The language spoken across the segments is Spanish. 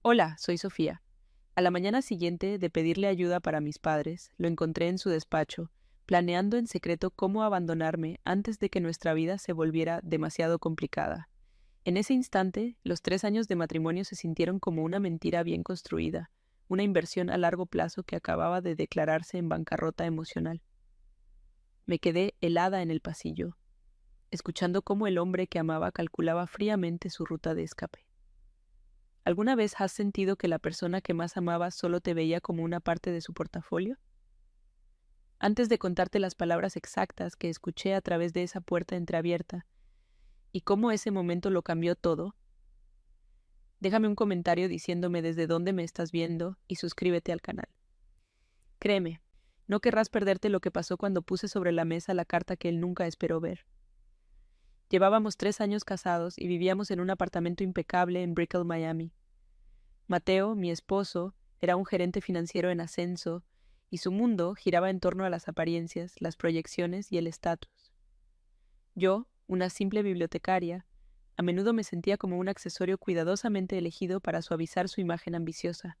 Hola, soy Sofía. A la mañana siguiente de pedirle ayuda para mis padres, lo encontré en su despacho, planeando en secreto cómo abandonarme antes de que nuestra vida se volviera demasiado complicada. En ese instante, los 3 años de matrimonio se sintieron como una mentira bien construida, una inversión a largo plazo que acababa de declararse en bancarrota emocional. Me quedé helada en el pasillo, escuchando cómo el hombre que amaba calculaba fríamente su ruta de escape. ¿Alguna vez has sentido que la persona que más amabas solo te veía como una parte de su portafolio? Antes de contarte las palabras exactas que escuché a través de esa puerta entreabierta y cómo ese momento lo cambió todo, déjame un comentario diciéndome desde dónde me estás viendo y suscríbete al canal. Créeme, no querrás perderte lo que pasó cuando puse sobre la mesa la carta que él nunca esperó ver. Llevábamos 3 años casados y vivíamos en un apartamento impecable en Brickell, Miami. Mateo, mi esposo, era un gerente financiero en ascenso, y su mundo giraba en torno a las apariencias, las proyecciones y el estatus. Yo, una simple bibliotecaria, a menudo me sentía como un accesorio cuidadosamente elegido para suavizar su imagen ambiciosa.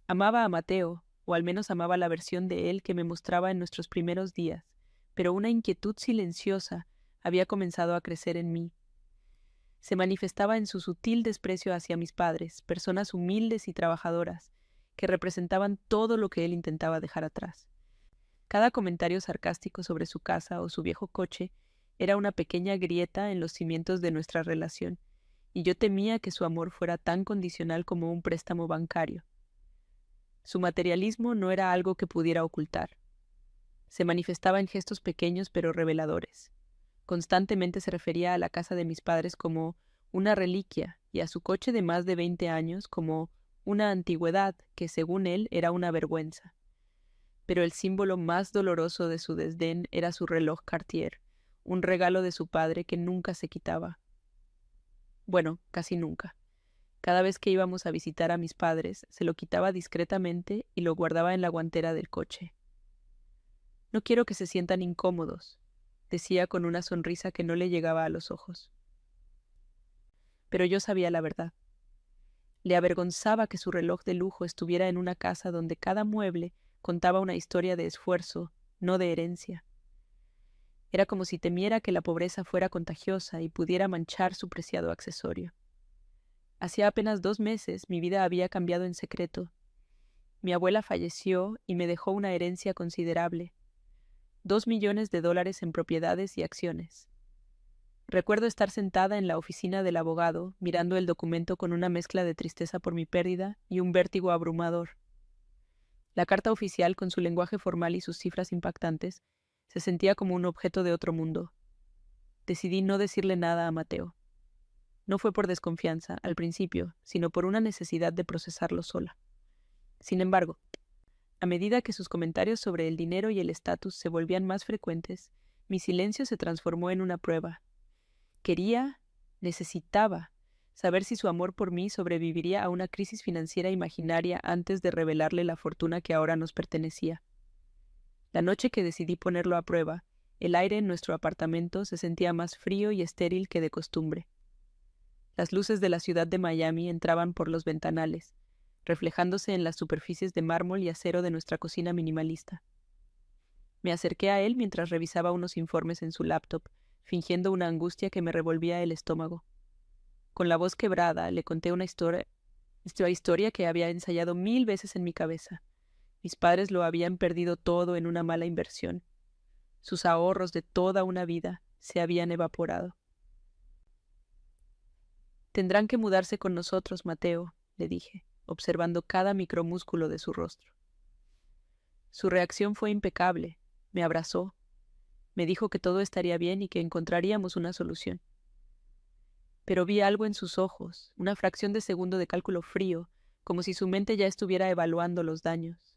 Amaba a Mateo, o al menos amaba la versión de él que me mostraba en nuestros primeros días, pero una inquietud silenciosa había comenzado a crecer en mí. Se manifestaba en su sutil desprecio hacia mis padres, personas humildes y trabajadoras, que representaban todo lo que él intentaba dejar atrás. Cada comentario sarcástico sobre su casa o su viejo coche era una pequeña grieta en los cimientos de nuestra relación, y yo temía que su amor fuera tan condicional como un préstamo bancario. Su materialismo no era algo que pudiera ocultar. Se manifestaba en gestos pequeños pero reveladores. Constantemente se refería a la casa de mis padres como una reliquia y a su coche de más de 20 años como una antigüedad que, según él, era una vergüenza. Pero el símbolo más doloroso de su desdén era su reloj Cartier, un regalo de su padre que nunca se quitaba. Bueno, casi nunca. Cada vez que íbamos a visitar a mis padres, se lo quitaba discretamente y lo guardaba en la guantera del coche. No quiero que se sientan incómodos, decía con una sonrisa que no le llegaba a los ojos. Pero yo sabía la verdad. Le avergonzaba que su reloj de lujo estuviera en una casa donde cada mueble contaba una historia de esfuerzo, no de herencia. Era como si temiera que la pobreza fuera contagiosa y pudiera manchar su preciado accesorio. Hacía apenas 2 meses mi vida había cambiado en secreto. Mi abuela falleció y me dejó una herencia considerable, $2 millones en propiedades y acciones. Recuerdo estar sentada en la oficina del abogado, mirando el documento con una mezcla de tristeza por mi pérdida y un vértigo abrumador. La carta oficial, con su lenguaje formal y sus cifras impactantes, se sentía como un objeto de otro mundo. Decidí no decirle nada a Mateo. No fue por desconfianza, al principio, sino por una necesidad de procesarlo sola. Sin embargo, a medida que sus comentarios sobre el dinero y el estatus se volvían más frecuentes, mi silencio se transformó en una prueba. Necesitaba saber si su amor por mí sobreviviría a una crisis financiera imaginaria antes de revelarle la fortuna que ahora nos pertenecía. La noche que decidí ponerlo a prueba, el aire en nuestro apartamento se sentía más frío y estéril que de costumbre. Las luces de la ciudad de Miami entraban por los ventanales, reflejándose en las superficies de mármol y acero de nuestra cocina minimalista. Me acerqué a él mientras revisaba unos informes en su laptop, fingiendo una angustia que me revolvía el estómago. Con la voz quebrada, le conté esta historia que había ensayado 1000 veces en mi cabeza. Mis padres lo habían perdido todo en una mala inversión. Sus ahorros de toda una vida se habían evaporado. Tendrán que mudarse con nosotros, Mateo, le dije, observando cada micromúsculo de su rostro. Su reacción fue impecable. Me abrazó. Me dijo que todo estaría bien y que encontraríamos una solución. Pero vi algo en sus ojos, una fracción de segundo de cálculo frío, como si su mente ya estuviera evaluando los daños.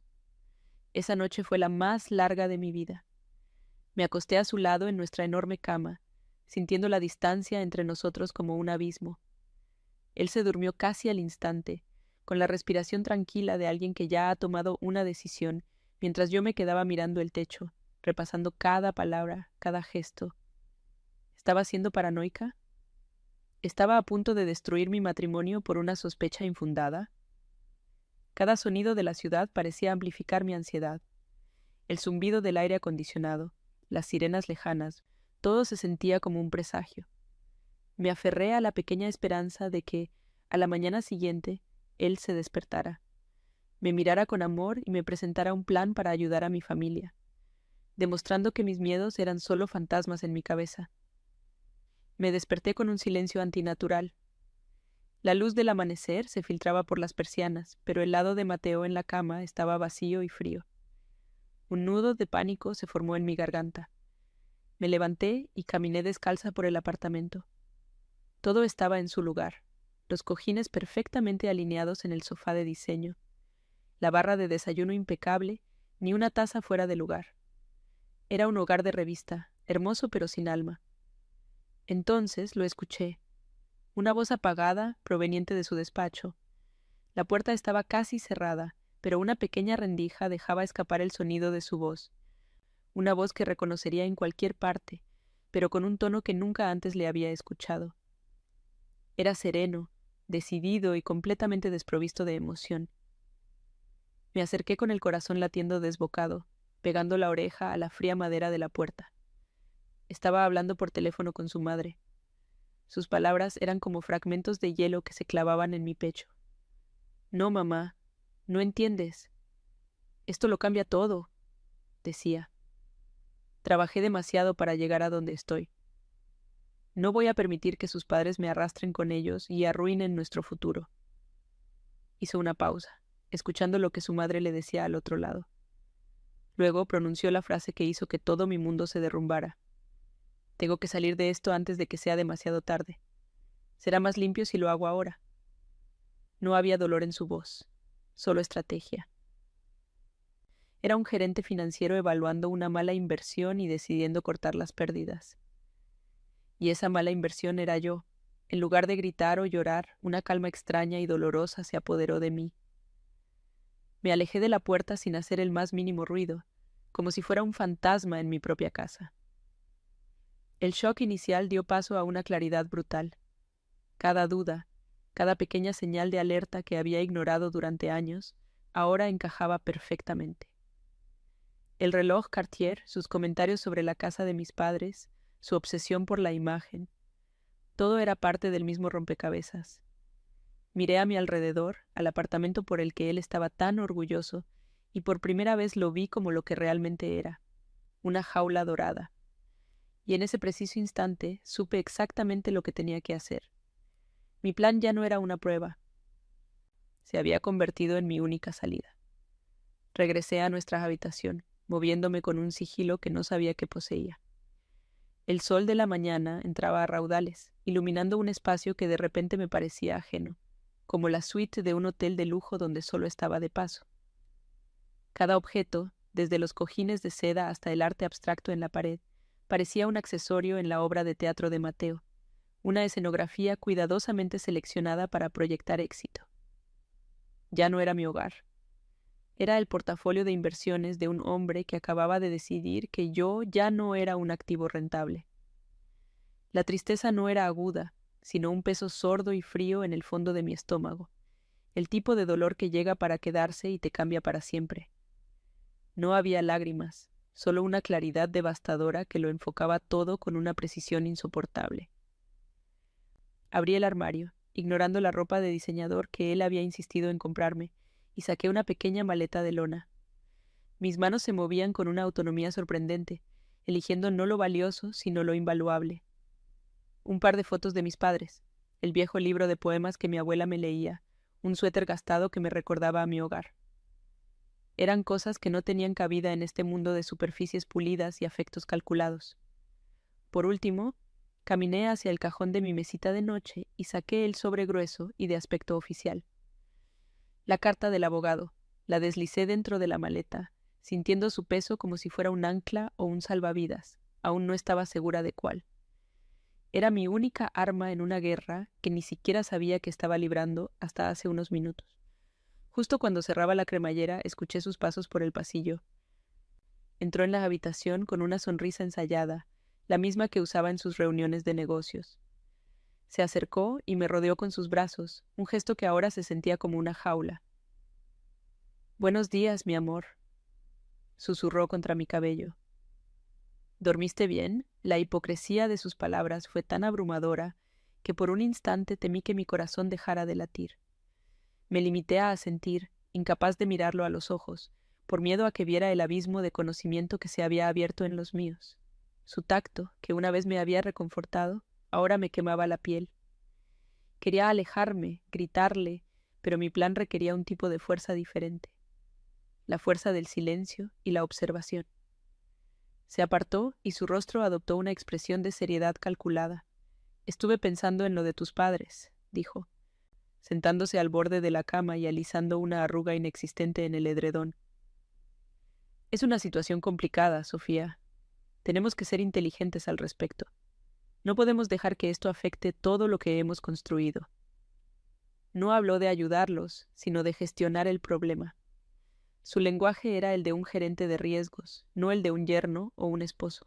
Esa noche fue la más larga de mi vida. Me acosté a su lado en nuestra enorme cama, sintiendo la distancia entre nosotros como un abismo. Él se durmió casi al instante, con la respiración tranquila de alguien que ya ha tomado una decisión, mientras yo me quedaba mirando el techo, repasando cada palabra, cada gesto. ¿Estaba siendo paranoica? ¿Estaba a punto de destruir mi matrimonio por una sospecha infundada? Cada sonido de la ciudad parecía amplificar mi ansiedad. El zumbido del aire acondicionado, las sirenas lejanas, todo se sentía como un presagio. Me aferré a la pequeña esperanza de que, a la mañana siguiente, él se despertara, me mirara con amor y me presentara un plan para ayudar a mi familia, demostrando que mis miedos eran solo fantasmas en mi cabeza. Me desperté con un silencio antinatural. La luz del amanecer se filtraba por las persianas, pero el lado de Mateo en la cama estaba vacío y frío. Un nudo de pánico se formó en mi garganta. Me levanté y caminé descalza por el apartamento. Todo estaba en su lugar, los cojines perfectamente alineados en el sofá de diseño, la barra de desayuno impecable, ni una taza fuera de lugar. Era un hogar de revista, hermoso pero sin alma. Entonces lo escuché. Una voz apagada, proveniente de su despacho. La puerta estaba casi cerrada, pero una pequeña rendija dejaba escapar el sonido de su voz. Una voz que reconocería en cualquier parte, pero con un tono que nunca antes le había escuchado. Era sereno, decidido y completamente desprovisto de emoción. Me acerqué con el corazón latiendo desbocado, pegando la oreja a la fría madera de la puerta. Estaba hablando por teléfono con su madre. Sus palabras eran como fragmentos de hielo que se clavaban en mi pecho. «No, mamá, no entiendes. Esto lo cambia todo», decía. «Trabajé demasiado para llegar a donde estoy. No voy a permitir que sus padres me arrastren con ellos y arruinen nuestro futuro». Hizo una pausa, escuchando lo que su madre le decía al otro lado. Luego pronunció la frase que hizo que todo mi mundo se derrumbara. «Tengo que salir de esto antes de que sea demasiado tarde. Será más limpio si lo hago ahora». No había dolor en su voz, solo estrategia. Era un gerente financiero evaluando una mala inversión y decidiendo cortar las pérdidas. Y esa mala inversión era yo. En lugar de gritar o llorar, una calma extraña y dolorosa se apoderó de mí. Me alejé de la puerta sin hacer el más mínimo ruido, como si fuera un fantasma en mi propia casa. El shock inicial dio paso a una claridad brutal. Cada duda, cada pequeña señal de alerta que había ignorado durante años, ahora encajaba perfectamente. El reloj Cartier, sus comentarios sobre la casa de mis padres, su obsesión por la imagen, todo era parte del mismo rompecabezas. Miré a mi alrededor, al apartamento por el que él estaba tan orgulloso, y por primera vez lo vi como lo que realmente era, una jaula dorada. Y en ese preciso instante supe exactamente lo que tenía que hacer. Mi plan ya no era una prueba. Se había convertido en mi única salida. Regresé a nuestra habitación, moviéndome con un sigilo que no sabía que poseía. El sol de la mañana entraba a raudales, iluminando un espacio que de repente me parecía ajeno, como la suite de un hotel de lujo donde solo estaba de paso. Cada objeto, desde los cojines de seda hasta el arte abstracto en la pared, parecía un accesorio en la obra de teatro de Mateo, una escenografía cuidadosamente seleccionada para proyectar éxito. Ya no era mi hogar. Era el portafolio de inversiones de un hombre que acababa de decidir que yo ya no era un activo rentable. La tristeza no era aguda, sino un peso sordo y frío en el fondo de mi estómago, el tipo de dolor que llega para quedarse y te cambia para siempre. No había lágrimas, solo una claridad devastadora que lo enfocaba todo con una precisión insoportable. Abrí el armario, ignorando la ropa de diseñador que él había insistido en comprarme, y saqué una pequeña maleta de lona. Mis manos se movían con una autonomía sorprendente, eligiendo no lo valioso, sino lo invaluable. Un par de fotos de mis padres, el viejo libro de poemas que mi abuela me leía, un suéter gastado que me recordaba a mi hogar. Eran cosas que no tenían cabida en este mundo de superficies pulidas y afectos calculados. Por último, caminé hacia el cajón de mi mesita de noche y saqué el sobre grueso y de aspecto oficial. La carta del abogado, la deslicé dentro de la maleta, sintiendo su peso como si fuera un ancla o un salvavidas. Aún no estaba segura de cuál. Era mi única arma en una guerra que ni siquiera sabía que estaba librando hasta hace unos minutos. Justo cuando cerraba la cremallera, escuché sus pasos por el pasillo. Entró en la habitación con una sonrisa ensayada, la misma que usaba en sus reuniones de negocios. Se acercó y me rodeó con sus brazos, un gesto que ahora se sentía como una jaula. «Buenos días, mi amor», susurró contra mi cabello. «¿Dormiste bien?». La hipocresía de sus palabras fue tan abrumadora que por un instante temí que mi corazón dejara de latir. Me limité a asentir, incapaz de mirarlo a los ojos, por miedo a que viera el abismo de conocimiento que se había abierto en los míos. Su tacto, que una vez me había reconfortado, ahora me quemaba la piel. Quería alejarme, gritarle, pero mi plan requería un tipo de fuerza diferente. La fuerza del silencio y la observación. Se apartó y su rostro adoptó una expresión de seriedad calculada. «Estuve pensando en lo de tus padres», dijo, sentándose al borde de la cama y alisando una arruga inexistente en el edredón. «Es una situación complicada, Sofía. Tenemos que ser inteligentes al respecto. No podemos dejar que esto afecte todo lo que hemos construido». No habló de ayudarlos, sino de gestionar el problema. Su lenguaje era el de un gerente de riesgos, no el de un yerno o un esposo.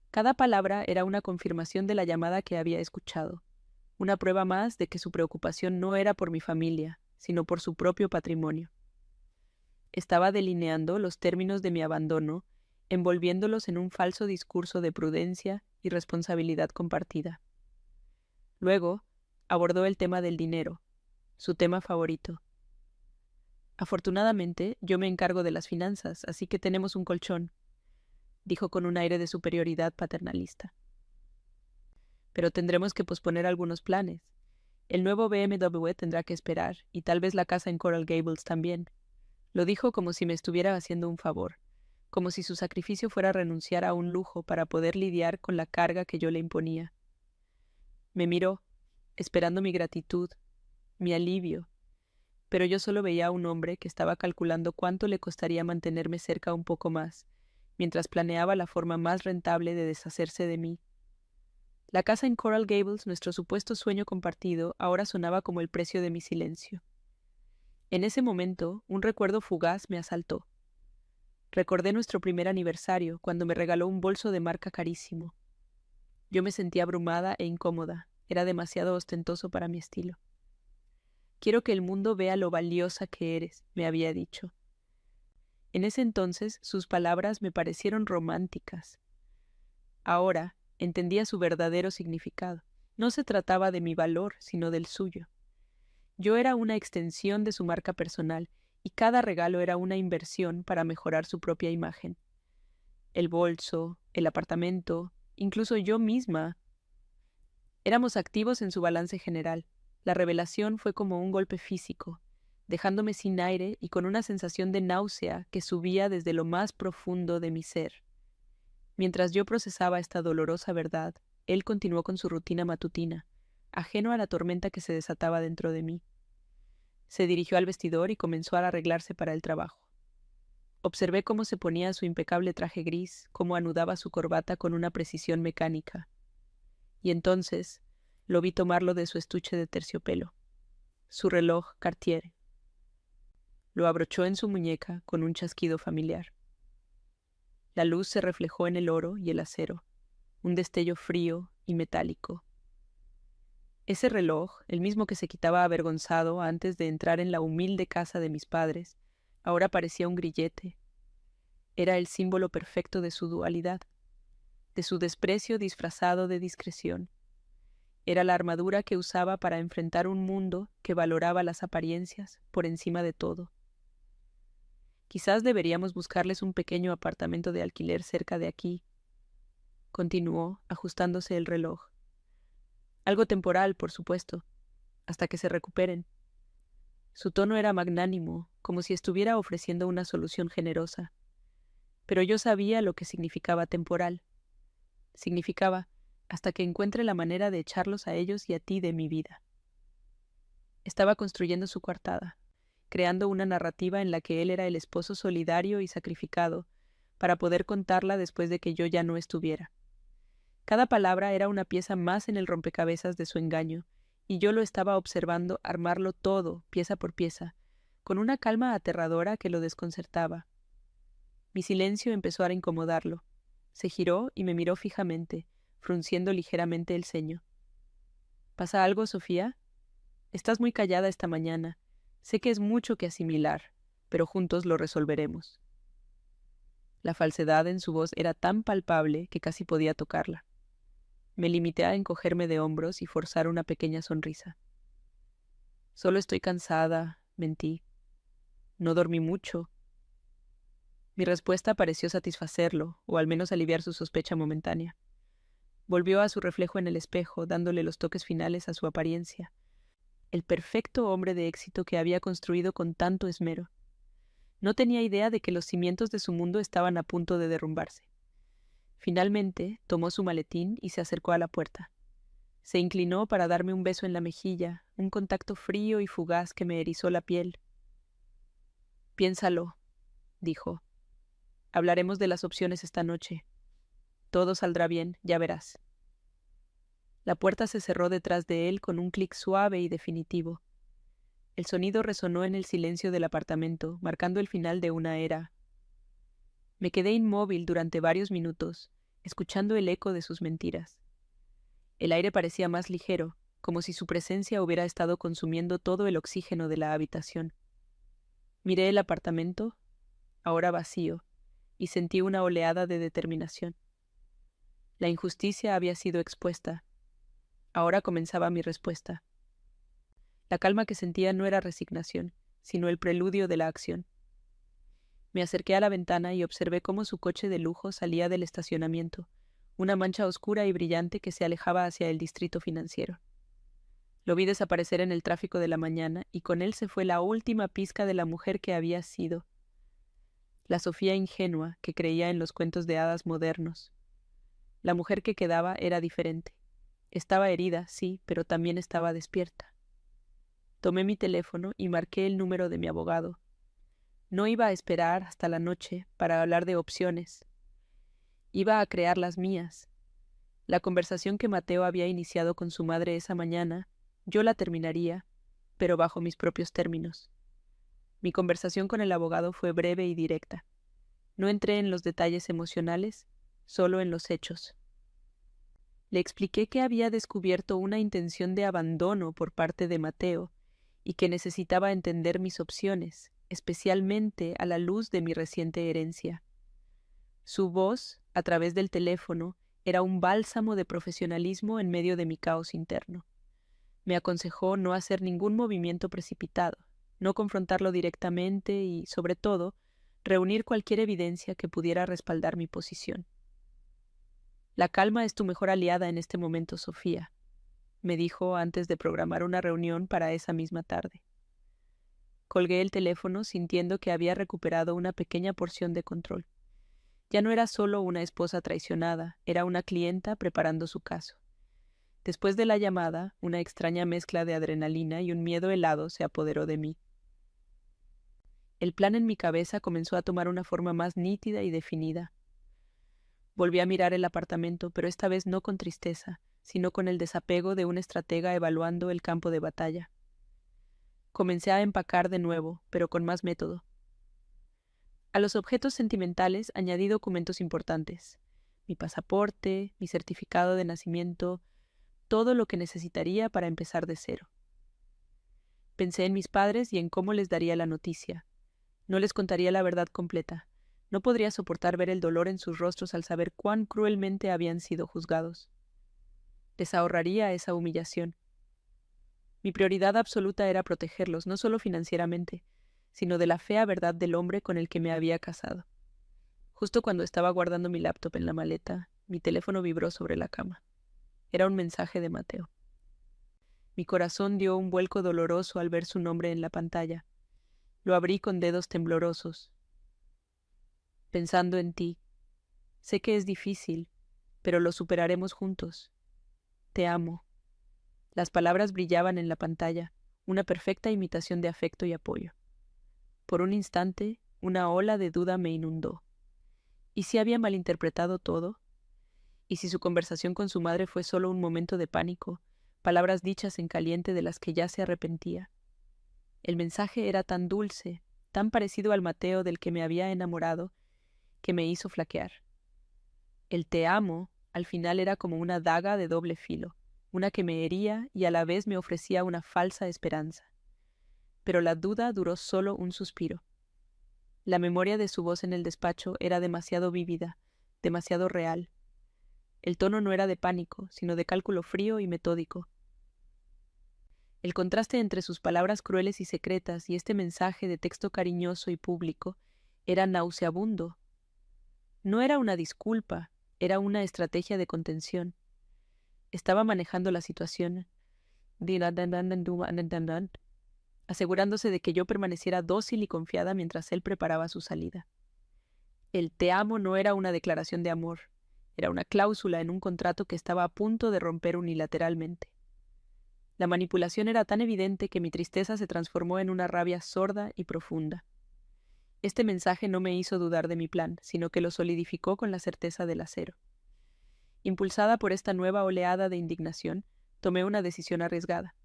Cada palabra era una confirmación de la llamada que había escuchado, una prueba más de que su preocupación no era por mi familia, sino por su propio patrimonio. Estaba delineando los términos de mi abandono, envolviéndolos en un falso discurso de prudencia y responsabilidad compartida. Luego, abordó el tema del dinero, su tema favorito. «Afortunadamente, yo me encargo de las finanzas, así que tenemos un colchón», dijo con un aire de superioridad paternalista. «Pero tendremos que posponer algunos planes. El nuevo BMW tendrá que esperar, y tal vez la casa en Coral Gables también». Lo dijo como si me estuviera haciendo un favor, como si su sacrificio fuera renunciar a un lujo para poder lidiar con la carga que yo le imponía. Me miró, esperando mi gratitud, mi alivio, pero yo solo veía a un hombre que estaba calculando cuánto le costaría mantenerme cerca un poco más, mientras planeaba la forma más rentable de deshacerse de mí. La casa en Coral Gables, nuestro supuesto sueño compartido, ahora sonaba como el precio de mi silencio. En ese momento, un recuerdo fugaz me asaltó. Recordé nuestro primer aniversario, cuando me regaló un bolso de marca carísimo. Yo me sentía abrumada e incómoda. Era demasiado ostentoso para mi estilo. «Quiero que el mundo vea lo valiosa que eres», me había dicho. En ese entonces, sus palabras me parecieron románticas. Ahora, entendía su verdadero significado. No se trataba de mi valor, sino del suyo. Yo era una extensión de su marca personal, y cada regalo era una inversión para mejorar su propia imagen. El bolso, el apartamento, incluso yo misma. Éramos activos en su balance general. La revelación fue como un golpe físico, dejándome sin aire y con una sensación de náusea que subía desde lo más profundo de mi ser. Mientras yo procesaba esta dolorosa verdad, él continuó con su rutina matutina, ajeno a la tormenta que se desataba dentro de mí. Se dirigió al vestidor y comenzó a arreglarse para el trabajo. Observé cómo se ponía su impecable traje gris, cómo anudaba su corbata con una precisión mecánica. Y entonces lo vi tomarlo de su estuche de terciopelo, su reloj Cartier. Lo abrochó en su muñeca con un chasquido familiar. La luz se reflejó en el oro y el acero, un destello frío y metálico. Ese reloj, el mismo que se quitaba avergonzado antes de entrar en la humilde casa de mis padres, ahora parecía un grillete. Era el símbolo perfecto de su dualidad, de su desprecio disfrazado de discreción. Era la armadura que usaba para enfrentar un mundo que valoraba las apariencias por encima de todo. «Quizás deberíamos buscarles un pequeño apartamento de alquiler cerca de aquí», continuó, ajustándose el reloj. «Algo temporal, por supuesto, hasta que se recuperen». Su tono era magnánimo, como si estuviera ofreciendo una solución generosa. Pero yo sabía lo que significaba temporal. Significaba hasta que encuentre la manera de echarlos a ellos y a ti de mi vida. Estaba construyendo su coartada, creando una narrativa en la que él era el esposo solidario y sacrificado, para poder contarla después de que yo ya no estuviera. Cada palabra era una pieza más en el rompecabezas de su engaño, y yo lo estaba observando armarlo todo, pieza por pieza, con una calma aterradora que lo desconcertaba. Mi silencio empezó a incomodarlo. Se giró y me miró fijamente, frunciendo ligeramente el ceño. ¿Pasa algo, Sofía? Estás muy callada esta mañana. Sé que es mucho que asimilar, pero juntos lo resolveremos. La falsedad en su voz era tan palpable que casi podía tocarla. Me limité a encogerme de hombros y forzar una pequeña sonrisa. Solo estoy cansada, mentí. No dormí mucho. Mi respuesta pareció satisfacerlo, o al menos aliviar su sospecha momentánea. Volvió a su reflejo en el espejo, dándole los toques finales a su apariencia. El perfecto hombre de éxito que había construido con tanto esmero. No tenía idea de que los cimientos de su mundo estaban a punto de derrumbarse. Finalmente, tomó su maletín y se acercó a la puerta. Se inclinó para darme un beso en la mejilla, un contacto frío y fugaz que me erizó la piel. Piénsalo, dijo. Hablaremos de las opciones esta noche. Todo saldrá bien, ya verás. La puerta se cerró detrás de él con un clic suave y definitivo. El sonido resonó en el silencio del apartamento, marcando el final de una era. Me quedé inmóvil durante varios minutos, escuchando el eco de sus mentiras. El aire parecía más ligero, como si su presencia hubiera estado consumiendo todo el oxígeno de la habitación. Miré el apartamento, ahora vacío, y sentí una oleada de determinación. La injusticia había sido expuesta. Ahora comenzaba mi respuesta. La calma que sentía no era resignación, sino el preludio de la acción. Me acerqué a la ventana y observé cómo su coche de lujo salía del estacionamiento, una mancha oscura y brillante que se alejaba hacia el distrito financiero. Lo vi desaparecer en el tráfico de la mañana y con él se fue la última pizca de la mujer que había sido. La Sofía ingenua que creía en los cuentos de hadas modernos. La mujer que quedaba era diferente. Estaba herida, sí, pero también estaba despierta. Tomé mi teléfono y marqué el número de mi abogado. No iba a esperar hasta la noche para hablar de opciones. Iba a crear las mías. La conversación que Mateo había iniciado con su madre esa mañana, yo la terminaría, pero bajo mis propios términos. Mi conversación con el abogado fue breve y directa. No entré en los detalles emocionales, solo en los hechos. Le expliqué que había descubierto una intención de abandono por parte de Mateo y que necesitaba entender mis opciones, especialmente a la luz de mi reciente herencia. Su voz, a través del teléfono, era un bálsamo de profesionalismo en medio de mi caos interno. Me aconsejó no hacer ningún movimiento precipitado, no confrontarlo directamente y, sobre todo, reunir cualquier evidencia que pudiera respaldar mi posición. La calma es tu mejor aliada en este momento, Sofía, me dijo antes de programar una reunión para esa misma tarde. Colgué el teléfono sintiendo que había recuperado una pequeña porción de control. Ya no era solo una esposa traicionada, era una clienta preparando su caso. Después de la llamada, una extraña mezcla de adrenalina y un miedo helado se apoderó de mí. El plan en mi cabeza comenzó a tomar una forma más nítida y definida. Volví a mirar el apartamento, pero esta vez no con tristeza, sino con el desapego de un estratega evaluando el campo de batalla. Comencé a empacar de nuevo, pero con más método. A los objetos sentimentales añadí documentos importantes: mi pasaporte, mi certificado de nacimiento, todo lo que necesitaría para empezar de cero. Pensé en mis padres y en cómo les daría la noticia. No les contaría la verdad completa. No podría soportar ver el dolor en sus rostros al saber cuán cruelmente habían sido juzgados. Les ahorraría esa humillación. Mi prioridad absoluta era protegerlos, no solo financieramente, sino de la fea verdad del hombre con el que me había casado. Justo cuando estaba guardando mi laptop en la maleta, mi teléfono vibró sobre la cama. Era un mensaje de Mateo. Mi corazón dio un vuelco doloroso al ver su nombre en la pantalla. Lo abrí con dedos temblorosos. Pensando en ti. Sé que es difícil, pero lo superaremos juntos. Te amo. Las palabras brillaban en la pantalla, una perfecta imitación de afecto y apoyo. Por un instante, una ola de duda me inundó. ¿Y si había malinterpretado todo? ¿Y si su conversación con su madre fue solo un momento de pánico, palabras dichas en caliente de las que ya se arrepentía? El mensaje era tan dulce, tan parecido al Mateo del que me había enamorado, que me hizo flaquear. El te amo, al final, era como una daga de doble filo. una que me hería y a la vez me ofrecía una falsa esperanza. Pero la duda duró solo un suspiro. La memoria de su voz en el despacho era demasiado vívida, demasiado real. El tono no era de pánico, sino de cálculo frío y metódico. El contraste entre sus palabras crueles y secretas y este mensaje de texto cariñoso y público era nauseabundo. No era una disculpa, era una estrategia de contención. Estaba manejando la situación, asegurándose de que yo permaneciera dócil y confiada mientras él preparaba su salida. El te amo no era una declaración de amor, era una cláusula en un contrato que estaba a punto de romper unilateralmente. La manipulación era tan evidente que mi tristeza se transformó en una rabia sorda y profunda. Este mensaje no me hizo dudar de mi plan, sino que lo solidificó con la certeza del acero. Impulsada por esta nueva oleada de indignación, tomé una decisión arriesgada.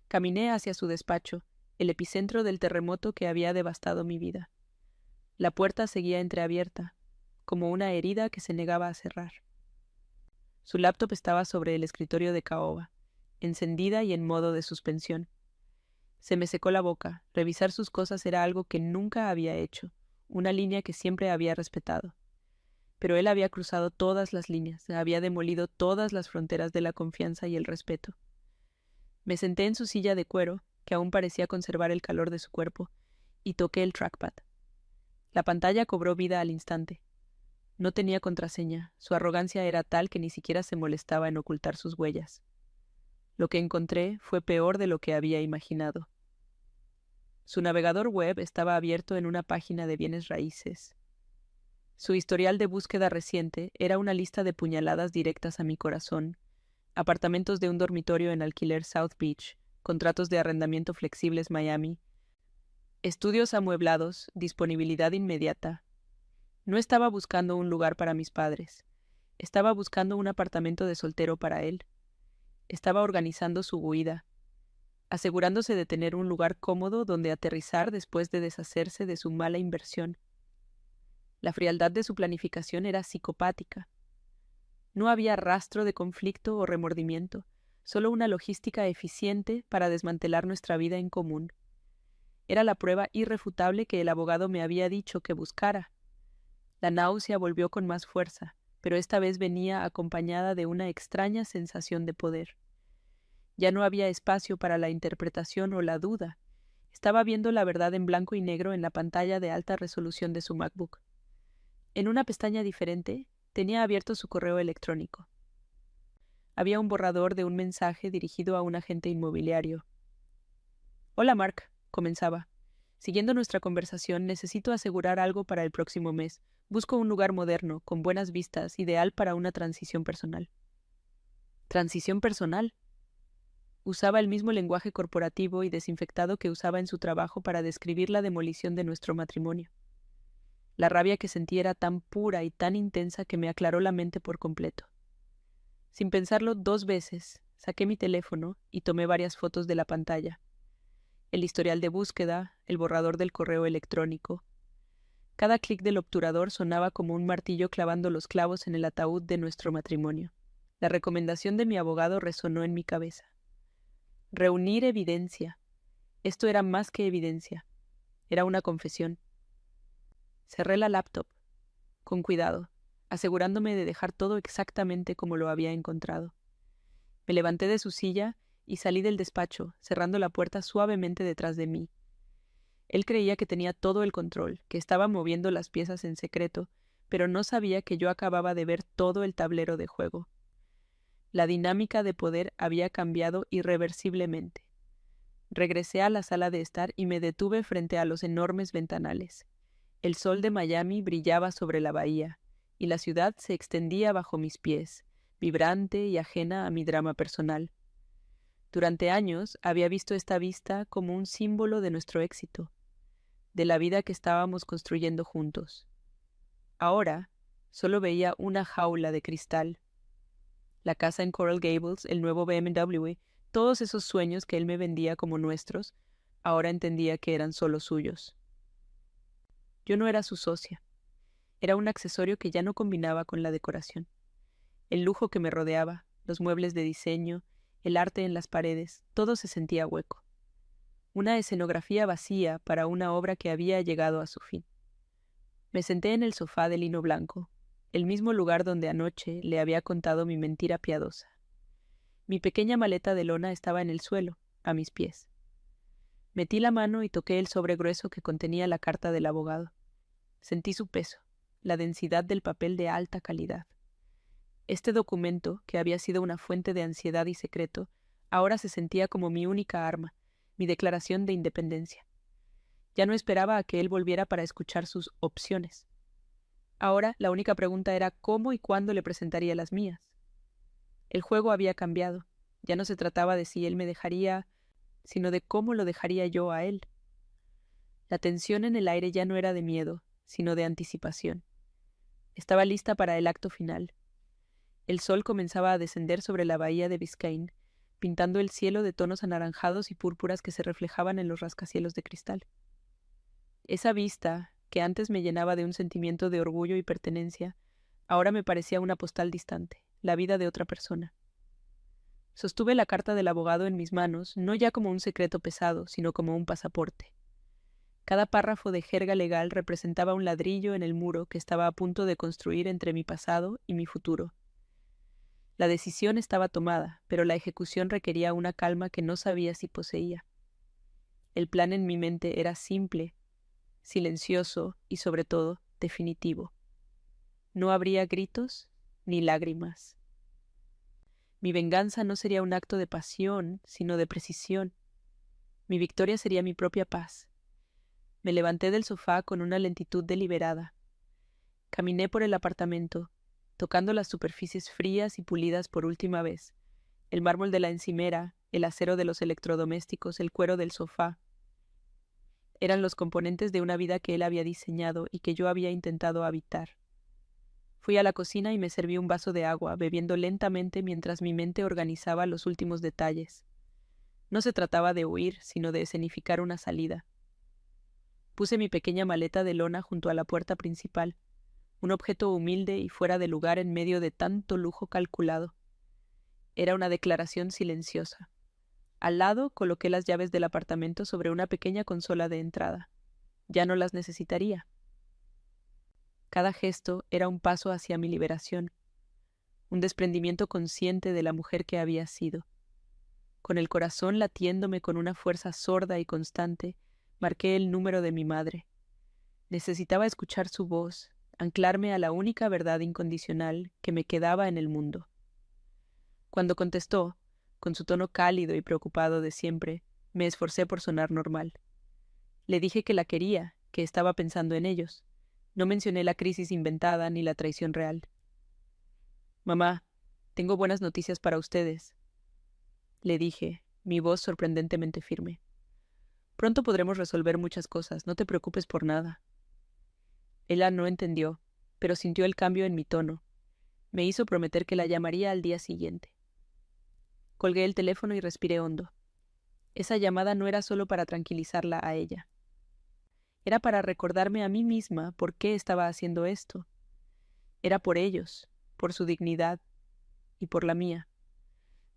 Caminé hacia su despacho, el epicentro del terremoto que había devastado mi vida. La puerta seguía entreabierta, como una herida que se negaba a cerrar. Su laptop estaba sobre el escritorio de caoba, encendida y en modo de suspensión. Se me secó la boca. Revisar sus cosas era algo que nunca había hecho, una línea que siempre había respetado. Pero él había cruzado todas las líneas, había demolido todas las fronteras de la confianza y el respeto. Me senté en su silla de cuero, que aún parecía conservar el calor de su cuerpo, y toqué el trackpad. La pantalla cobró vida al instante. No tenía contraseña, su arrogancia era tal que ni siquiera se molestaba en ocultar sus huellas. Lo que encontré fue peor de lo que había imaginado. Su navegador web estaba abierto en una página de bienes raíces. Su historial de búsqueda reciente era una lista de puñaladas directas a mi corazón, apartamentos de un dormitorio en alquiler South Beach, contratos de arrendamiento flexibles Miami, estudios amueblados, disponibilidad inmediata. No estaba buscando un lugar para mis padres. Estaba buscando un apartamento de soltero para él. Estaba organizando su huida, asegurándose de tener un lugar cómodo donde aterrizar después de deshacerse de su mala inversión. La frialdad de su planificación era psicopática. No había rastro de conflicto o remordimiento, solo una logística eficiente para desmantelar nuestra vida en común. Era la prueba irrefutable que el abogado me había dicho que buscara. La náusea volvió con más fuerza, pero esta vez venía acompañada de una extraña sensación de poder. Ya no había espacio para la interpretación o la duda. Estaba viendo la verdad en blanco y negro en la pantalla de alta resolución de su MacBook. En una pestaña diferente, tenía abierto su correo electrónico. Había un borrador de un mensaje dirigido a un agente inmobiliario. «Hola, Mark», comenzaba. «Siguiendo nuestra conversación, necesito asegurar algo para el próximo mes. Busco un lugar moderno, con buenas vistas, ideal para una transición personal». ¿Transición personal? Usaba el mismo lenguaje corporativo y desinfectado que usaba en su trabajo para describir la demolición de nuestro matrimonio. La rabia que sentí era tan pura y tan intensa que me aclaró la mente por completo. Sin pensarlo 2 veces, saqué mi teléfono y tomé varias fotos de la pantalla. El historial de búsqueda, el borrador del correo electrónico. Cada clic del obturador sonaba como un martillo clavando los clavos en el ataúd de nuestro matrimonio. La recomendación de mi abogado resonó en mi cabeza. Reunir evidencia. Esto era más que evidencia. Era una confesión. Cerré la laptop, con cuidado, asegurándome de dejar todo exactamente como lo había encontrado. Me levanté de su silla y salí del despacho, cerrando la puerta suavemente detrás de mí. Él creía que tenía todo el control, que estaba moviendo las piezas en secreto, pero no sabía que yo acababa de ver todo el tablero de juego. La dinámica de poder había cambiado irreversiblemente. Regresé a la sala de estar y me detuve frente a los enormes ventanales. El sol de Miami brillaba sobre la bahía, y la ciudad se extendía bajo mis pies, vibrante y ajena a mi drama personal. Durante años había visto esta vista como un símbolo de nuestro éxito, de la vida que estábamos construyendo juntos. Ahora solo veía una jaula de cristal. La casa en Coral Gables, el nuevo BMW, todos esos sueños que él me vendía como nuestros, ahora entendía que eran solo suyos. Yo no era su socia. Era un accesorio que ya no combinaba con la decoración. El lujo que me rodeaba, los muebles de diseño, el arte en las paredes, todo se sentía hueco. Una escenografía vacía para una obra que había llegado a su fin. Me senté en el sofá de lino blanco, el mismo lugar donde anoche le había contado mi mentira piadosa. Mi pequeña maleta de lona estaba en el suelo, a mis pies. Metí la mano y toqué el sobre grueso que contenía la carta del abogado. Sentí su peso, la densidad del papel de alta calidad. Este documento, que había sido una fuente de ansiedad y secreto, ahora se sentía como mi única arma, mi declaración de independencia. Ya no esperaba a que él volviera para escuchar sus opciones. Ahora la única pregunta era cómo y cuándo le presentaría las mías. El juego había cambiado. Ya no se trataba de si él me dejaría, sino de cómo lo dejaría yo a él. La tensión en el aire ya no era de miedo, sino de anticipación. Estaba lista para el acto final. El sol comenzaba a descender sobre la bahía de Biscayne, pintando el cielo de tonos anaranjados y púrpuras que se reflejaban en los rascacielos de cristal. Esa vista, que antes me llenaba de un sentimiento de orgullo y pertenencia, ahora me parecía una postal distante, la vida de otra persona. Sostuve la carta del abogado en mis manos, no ya como un secreto pesado, sino como un pasaporte. Cada párrafo de jerga legal representaba un ladrillo en el muro que estaba a punto de construir entre mi pasado y mi futuro. La decisión estaba tomada, pero la ejecución requería una calma que no sabía si poseía. El plan en mi mente era simple, silencioso y, sobre todo, definitivo. No habría gritos ni lágrimas. Mi venganza no sería un acto de pasión, sino de precisión. Mi victoria sería mi propia paz. Me levanté del sofá con una lentitud deliberada. Caminé por el apartamento, tocando las superficies frías y pulidas por última vez, el mármol de la encimera, el acero de los electrodomésticos, el cuero del sofá. Eran los componentes de una vida que él había diseñado y que yo había intentado habitar. Fui a la cocina y me serví un vaso de agua, bebiendo lentamente mientras mi mente organizaba los últimos detalles. No se trataba de huir, sino de escenificar una salida. Puse mi pequeña maleta de lona junto a la puerta principal, un objeto humilde y fuera de lugar en medio de tanto lujo calculado. Era una declaración silenciosa. Al lado coloqué las llaves del apartamento sobre una pequeña consola de entrada. Ya no las necesitaría. Cada gesto era un paso hacia mi liberación, un desprendimiento consciente de la mujer que había sido. Con el corazón latiéndome con una fuerza sorda y constante, marqué el número de mi madre. Necesitaba escuchar su voz, anclarme a la única verdad incondicional que me quedaba en el mundo. Cuando contestó, con su tono cálido y preocupado de siempre, me esforcé por sonar normal. Le dije que la quería, que estaba pensando en ellos. No mencioné la crisis inventada ni la traición real. «Mamá, tengo buenas noticias para ustedes», le dije, mi voz sorprendentemente firme. «Pronto podremos resolver muchas cosas, no te preocupes por nada». Ella no entendió, pero sintió el cambio en mi tono. Me hizo prometer que la llamaría al día siguiente. Colgué el teléfono y respiré hondo. Esa llamada no era solo para tranquilizarla a ella. Era para recordarme a mí misma por qué estaba haciendo esto. Era por ellos, por su dignidad y por la mía.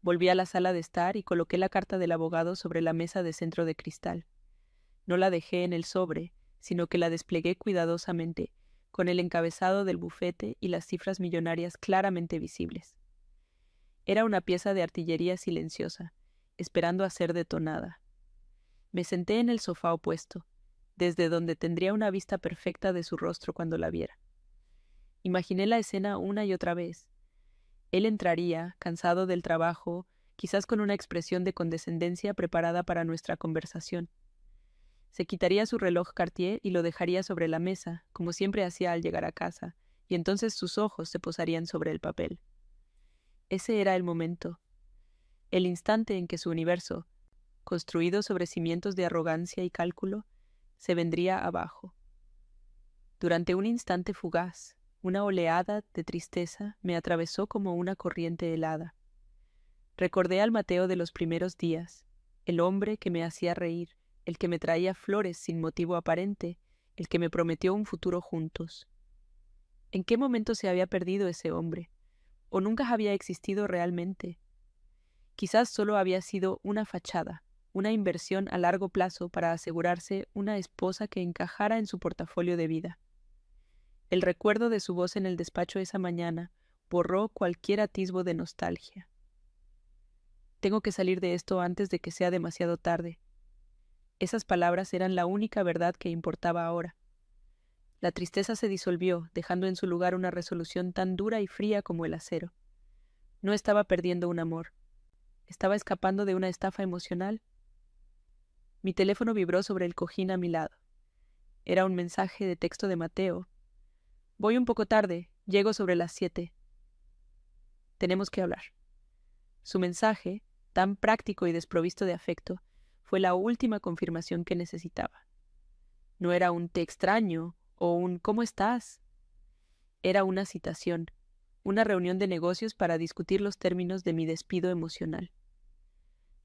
Volví a la sala de estar y coloqué la carta del abogado sobre la mesa de centro de cristal. No la dejé en el sobre, sino que la desplegué cuidadosamente, con el encabezado del bufete y las cifras millonarias claramente visibles. Era una pieza de artillería silenciosa, esperando a ser detonada. Me senté en el sofá opuesto, desde donde tendría una vista perfecta de su rostro cuando la viera. Imaginé la escena una y otra vez. Él entraría, cansado del trabajo, quizás con una expresión de condescendencia preparada para nuestra conversación. Se quitaría su reloj Cartier y lo dejaría sobre la mesa, como siempre hacía al llegar a casa, y entonces sus ojos se posarían sobre el papel. Ese era el momento, el instante en que su universo, construido sobre cimientos de arrogancia y cálculo, se vendría abajo. Durante un instante fugaz, una oleada de tristeza me atravesó como una corriente helada. Recordé al Mateo de los primeros días, el hombre que me hacía reír, el que me traía flores sin motivo aparente, el que me prometió un futuro juntos. ¿En qué momento se había perdido ese hombre? ¿O nunca había existido realmente? Quizás solo había sido una fachada, una inversión a largo plazo para asegurarse una esposa que encajara en su portafolio de vida. El recuerdo de su voz en el despacho esa mañana borró cualquier atisbo de nostalgia. Tengo que salir de esto antes de que sea demasiado tarde. Esas palabras eran la única verdad que importaba ahora. La tristeza se disolvió, dejando en su lugar una resolución tan dura y fría como el acero. No estaba perdiendo un amor. Estaba escapando de una estafa emocional. Mi teléfono vibró sobre el cojín a mi lado. Era un mensaje de texto de Mateo. Voy un poco tarde, llego sobre las 7. Tenemos que hablar. Su mensaje, tan práctico y desprovisto de afecto, fue la última confirmación que necesitaba. No era un te extraño o un ¿cómo estás? Era una citación, una reunión de negocios para discutir los términos de mi despido emocional.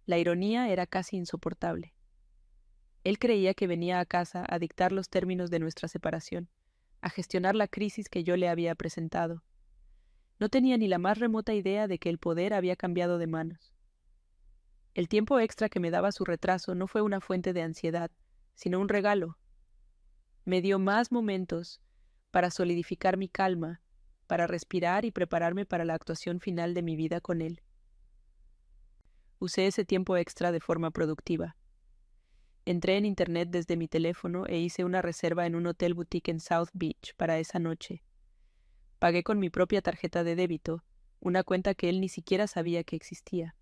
La ironía era casi insoportable. Él creía que venía a casa a dictar los términos de nuestra separación, a gestionar la crisis que yo le había presentado. No tenía ni la más remota idea de que el poder había cambiado de manos. El tiempo extra que me daba su retraso no fue una fuente de ansiedad, sino un regalo. Me dio más momentos para solidificar mi calma, para respirar y prepararme para la actuación final de mi vida con él. Usé ese tiempo extra de forma productiva. Entré en internet desde mi teléfono e hice una reserva en un hotel boutique en South Beach para esa noche. Pagué con mi propia tarjeta de débito, una cuenta que él ni siquiera sabía que existía.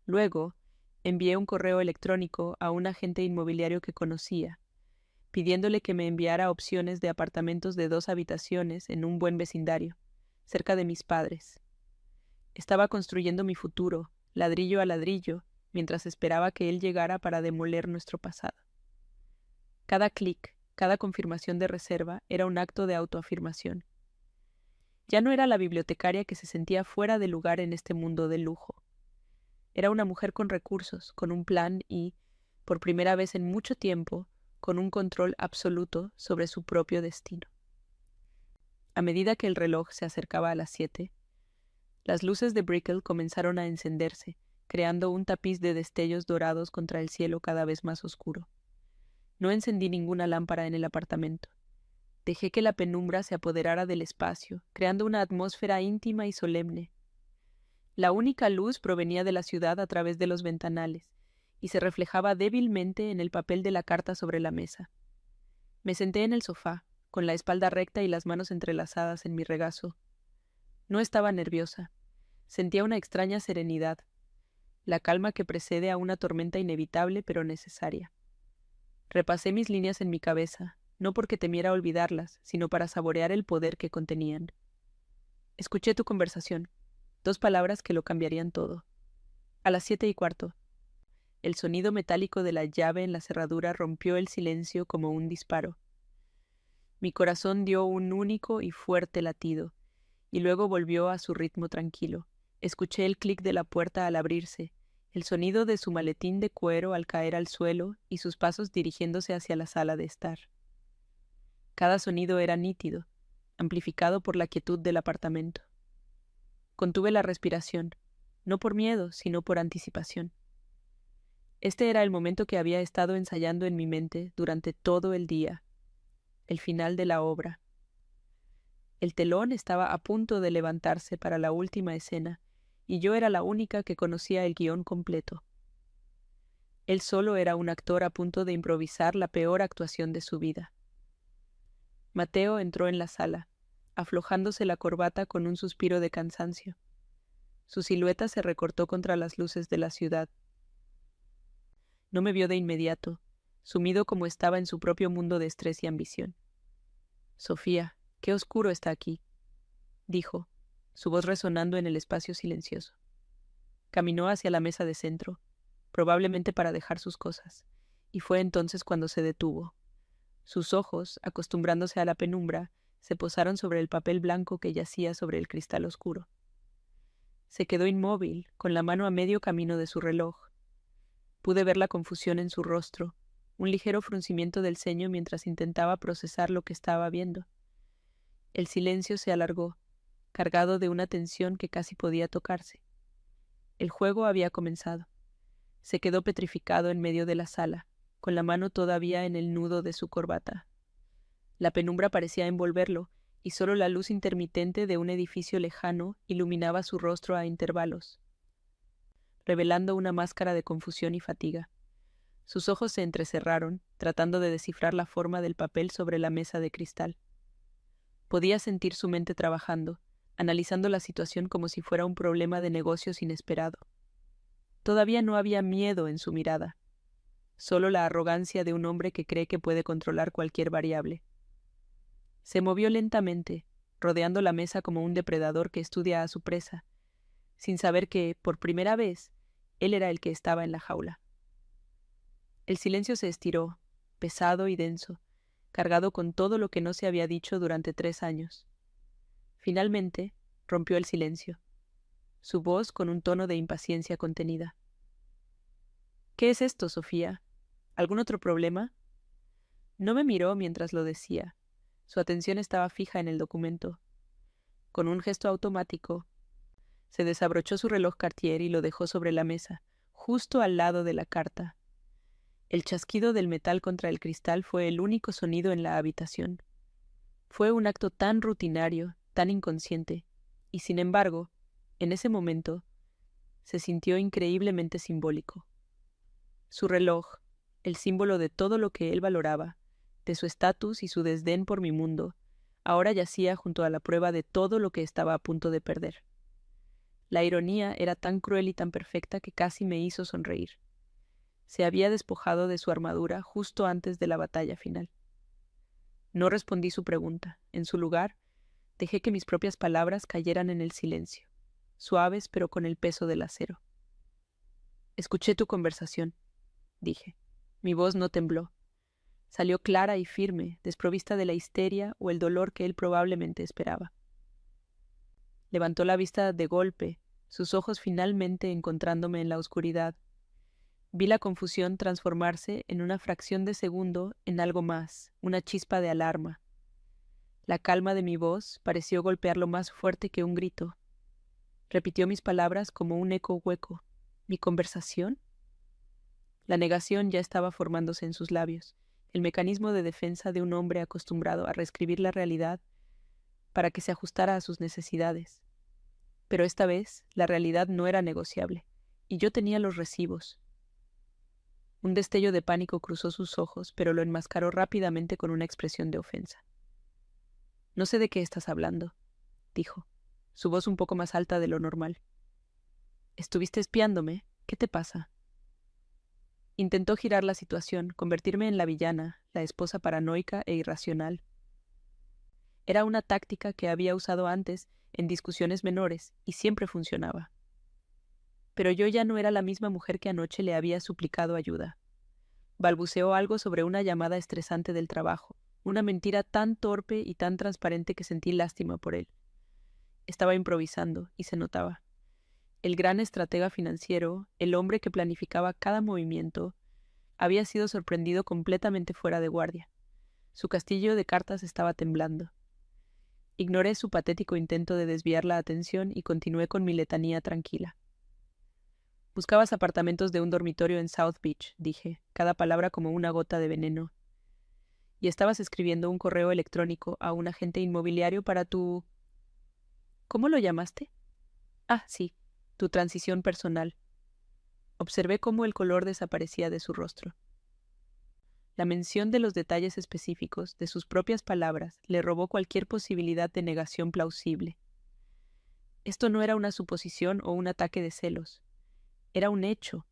Luego, envié un correo electrónico a un agente inmobiliario que conocía, pidiéndole que me enviara opciones de apartamentos de 2 habitaciones en un buen vecindario, cerca de mis padres. Estaba construyendo mi futuro, ladrillo a ladrillo, mientras esperaba que él llegara para demoler nuestro pasado. Cada clic, cada confirmación de reserva era un acto de autoafirmación. Ya no era la bibliotecaria que se sentía fuera de lugar en este mundo de lujo. Era una mujer con recursos, con un plan y, por primera vez en mucho tiempo, con un control absoluto sobre su propio destino. A medida que el reloj se acercaba a las 7, las luces de Brickell comenzaron a encenderse, creando un tapiz de destellos dorados contra el cielo cada vez más oscuro. No encendí ninguna lámpara en el apartamento. Dejé que la penumbra se apoderara del espacio, creando una atmósfera íntima y solemne. La única luz provenía de la ciudad a través de los ventanales, y se reflejaba débilmente en el papel de la carta sobre la mesa. Me senté en el sofá, con la espalda recta y las manos entrelazadas en mi regazo. No estaba nerviosa. Sentía una extraña serenidad, la calma que precede a una tormenta inevitable pero necesaria. Repasé mis líneas en mi cabeza, no porque temiera olvidarlas, sino para saborear el poder que contenían. Escuché tu conversación, 2 palabras que lo cambiarían todo. A las 7:15. El sonido metálico de la llave en la cerradura rompió el silencio como un disparo. Mi corazón dio un único y fuerte latido, y luego volvió a su ritmo tranquilo. Escuché el clic de la puerta al abrirse, el sonido de su maletín de cuero al caer al suelo y sus pasos dirigiéndose hacia la sala de estar. Cada sonido era nítido, amplificado por la quietud del apartamento. Contuve la respiración, no por miedo, sino por anticipación. Este era el momento que había estado ensayando en mi mente durante todo el día, el final de la obra. El telón estaba a punto de levantarse para la última escena, y yo era la única que conocía el guión completo. Él solo era un actor a punto de improvisar la peor actuación de su vida. Mateo entró en la sala, aflojándose la corbata con un suspiro de cansancio. Su silueta se recortó contra las luces de la ciudad. No me vio de inmediato, sumido como estaba en su propio mundo de estrés y ambición. «Sofía, qué oscuro está aquí», dijo, su voz resonando en el espacio silencioso. Caminó hacia la mesa de centro, probablemente para dejar sus cosas, y fue entonces cuando se detuvo. Sus ojos, acostumbrándose a la penumbra, se posaron sobre el papel blanco que yacía sobre el cristal oscuro. Se quedó inmóvil, con la mano a medio camino de su reloj. Pude ver la confusión en su rostro, un ligero fruncimiento del ceño mientras intentaba procesar lo que estaba viendo. El silencio se alargó, cargado de una tensión que casi podía tocarse. El juego había comenzado. Se quedó petrificado en medio de la sala, con la mano todavía en el nudo de su corbata. La penumbra parecía envolverlo, y solo la luz intermitente de un edificio lejano iluminaba su rostro a intervalos, revelando una máscara de confusión y fatiga. Sus ojos se entrecerraron, tratando de descifrar la forma del papel sobre la mesa de cristal. Podía sentir su mente trabajando, analizando la situación como si fuera un problema de negocios inesperado. Todavía no había miedo en su mirada, solo la arrogancia de un hombre que cree que puede controlar cualquier variable. Se movió lentamente, rodeando la mesa como un depredador que estudia a su presa, sin saber que, por primera vez, él era el que estaba en la jaula. El silencio se estiró, pesado y denso, cargado con todo lo que no se había dicho durante 3 años. Finalmente, rompió el silencio, su voz con un tono de impaciencia contenida. «¿Qué es esto, Sofía? ¿Algún otro problema?» No me miró mientras lo decía. Su atención estaba fija en el documento. Con un gesto automático, se desabrochó su reloj Cartier y lo dejó sobre la mesa, justo al lado de la carta. El chasquido del metal contra el cristal fue el único sonido en la habitación. Fue un acto tan rutinario, tan inconsciente, y sin embargo, en ese momento, se sintió increíblemente simbólico. Su reloj, el símbolo de todo lo que él valoraba, de su estatus y su desdén por mi mundo, ahora yacía junto a la prueba de todo lo que estaba a punto de perder. La ironía era tan cruel y tan perfecta que casi me hizo sonreír. Se había despojado de su armadura justo antes de la batalla final. No respondí su pregunta. En su lugar, dejé que mis propias palabras cayeran en el silencio, suaves pero con el peso del acero. «Escuché tu conversación», dije. Mi voz no tembló. Salió clara y firme, desprovista de la histeria o el dolor que él probablemente esperaba. Levantó la vista de golpe, sus ojos finalmente encontrándome en la oscuridad. Vi la confusión transformarse en una fracción de segundo en algo más, una chispa de alarma. La calma de mi voz pareció golpearlo más fuerte que un grito. Repitió mis palabras como un eco hueco. ¿Mi conversación? La negación ya estaba formándose en sus labios, el mecanismo de defensa de un hombre acostumbrado a reescribir la realidad para que se ajustara a sus necesidades. Pero esta vez la realidad no era negociable, y yo tenía los recibos. Un destello de pánico cruzó sus ojos, pero lo enmascaró rápidamente con una expresión de ofensa. «No sé de qué estás hablando», dijo, su voz un poco más alta de lo normal. «¿Estuviste espiándome? ¿Qué te pasa?» Intentó girar la situación, convertirme en la villana, la esposa paranoica e irracional. Era una táctica que había usado antes en discusiones menores y siempre funcionaba. Pero yo ya no era la misma mujer que anoche le había suplicado ayuda. Balbuceó algo sobre una llamada estresante del trabajo, una mentira tan torpe y tan transparente que sentí lástima por él. Estaba improvisando, y se notaba. El gran estratega financiero, el hombre que planificaba cada movimiento, había sido sorprendido completamente fuera de guardia. Su castillo de cartas estaba temblando. Ignoré su patético intento de desviar la atención y continué con mi letanía tranquila. «Buscabas apartamentos de un dormitorio en South Beach», dije, cada palabra como una gota de veneno. «Y estabas escribiendo un correo electrónico a un agente inmobiliario para tu... ¿Cómo lo llamaste?» «Ah, sí, tu transición personal». Observé cómo el color desaparecía de su rostro. La mención de los detalles específicos de sus propias palabras le robó cualquier posibilidad de negación plausible. Esto no era una suposición o un ataque de celos. Era un hecho,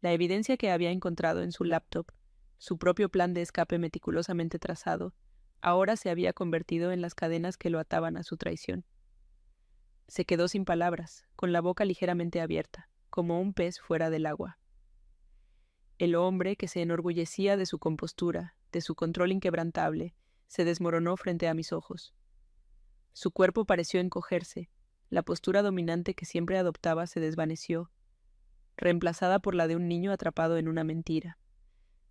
la evidencia que había encontrado en su laptop, su propio plan de escape meticulosamente trazado, ahora se había convertido en las cadenas que lo ataban a su traición. Se quedó sin palabras, con la boca ligeramente abierta, como un pez fuera del agua. El hombre, que se enorgullecía de su compostura, de su control inquebrantable, se desmoronó frente a mis ojos. Su cuerpo pareció encogerse, la postura dominante que siempre adoptaba se desvaneció, reemplazada por la de un niño atrapado en una mentira.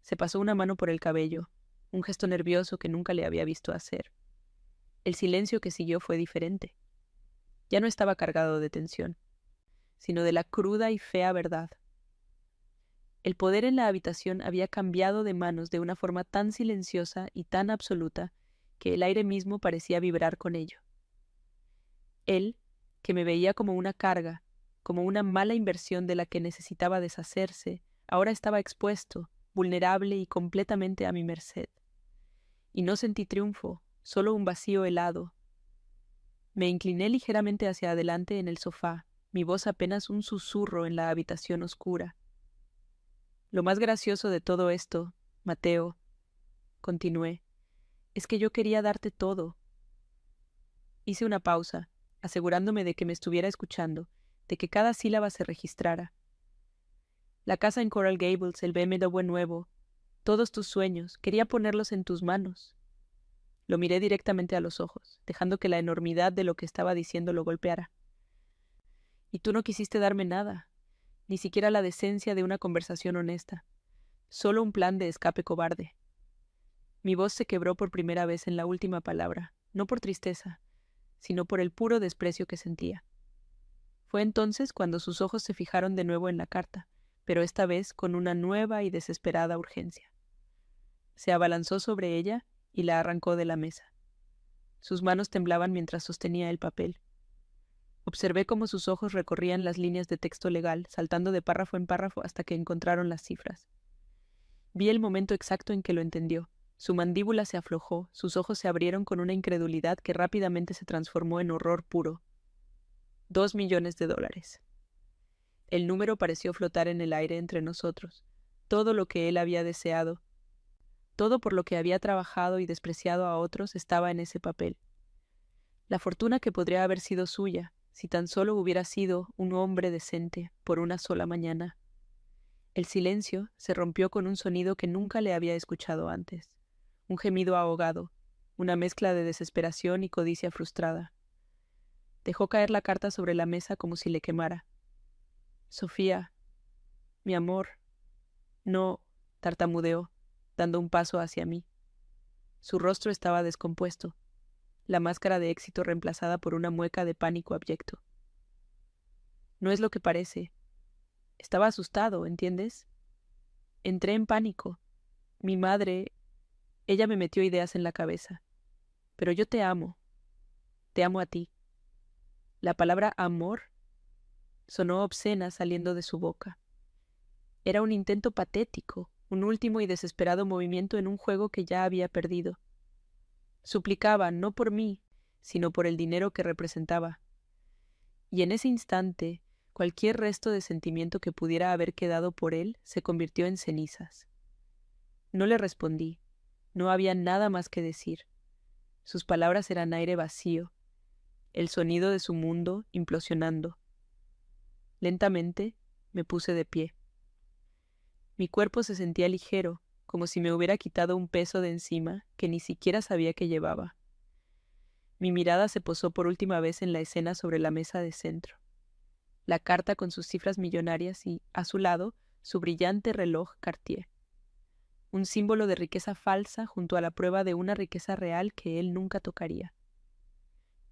Se pasó una mano por el cabello, un gesto nervioso que nunca le había visto hacer. El silencio que siguió fue diferente. Ya no estaba cargado de tensión. sino de la cruda y fea verdad. El poder en la habitación había cambiado de manos de una forma tan silenciosa y tan absoluta que el aire mismo parecía vibrar con ello. Él, que me veía como una carga, como una mala inversión de la que necesitaba deshacerse, ahora estaba expuesto, vulnerable y completamente a mi merced. Y no sentí triunfo, solo un vacío helado. Me incliné ligeramente hacia adelante en el sofá, mi voz apenas un susurro en la habitación oscura. Lo más gracioso de todo esto, Mateo, continué, es que yo quería darte todo. Hice una pausa, asegurándome de que me estuviera escuchando, de que cada sílaba se registrara. La casa en Coral Gables, el BMW nuevo, todos tus sueños, quería ponerlos en tus manos. Lo miré directamente a los ojos, dejando que la enormidad de lo que estaba diciendo lo golpeara. Y tú no quisiste darme nada, ni siquiera la decencia de una conversación honesta, solo un plan de escape cobarde. Mi voz se quebró por primera vez en la última palabra, no por tristeza, sino por el puro desprecio que sentía. Fue entonces cuando sus ojos se fijaron de nuevo en la carta, pero esta vez con una nueva y desesperada urgencia. Se abalanzó sobre ella y la arrancó de la mesa. Sus manos temblaban mientras sostenía el papel. Observé cómo sus ojos recorrían las líneas de texto legal, saltando de párrafo en párrafo hasta que encontraron las cifras. Vi el momento exacto en que lo entendió. Su mandíbula se aflojó, sus ojos se abrieron con una incredulidad que rápidamente se transformó en horror puro. $2 millones. El número pareció flotar en el aire entre nosotros. Todo lo que él había deseado, todo por lo que había trabajado y despreciado a otros estaba en ese papel. La fortuna que podría haber sido suya, si tan solo hubiera sido un hombre decente por una sola mañana. El silencio se rompió con un sonido que nunca le había escuchado antes. Un gemido ahogado, una mezcla de desesperación y codicia frustrada. Dejó caer la carta sobre la mesa como si le quemara. Sofía, mi amor, no, tartamudeó, dando un paso hacia mí. Su rostro estaba descompuesto, la máscara de éxito reemplazada por una mueca de pánico abyecto. No es lo que parece. Estaba asustado, ¿entiendes? Entré en pánico. Mi madre, ella me metió ideas en la cabeza. Pero yo te amo a ti. La palabra amor sonó obscena saliendo de su boca. Era un intento patético, un último y desesperado movimiento en un juego que ya había perdido. Suplicaba no por mí, sino por el dinero que representaba. Y en ese instante, cualquier resto de sentimiento que pudiera haber quedado por él se convirtió en cenizas. No le respondí. No había nada más que decir. Sus palabras eran aire vacío, el sonido de su mundo implosionando. Lentamente me puse de pie. Mi cuerpo se sentía ligero, como si me hubiera quitado un peso de encima que ni siquiera sabía que llevaba. Mi mirada se posó por última vez en la escena sobre la mesa de centro. La carta con sus cifras millonarias y, a su lado, su brillante reloj Cartier. Un símbolo de riqueza falsa junto a la prueba de una riqueza real que él nunca tocaría.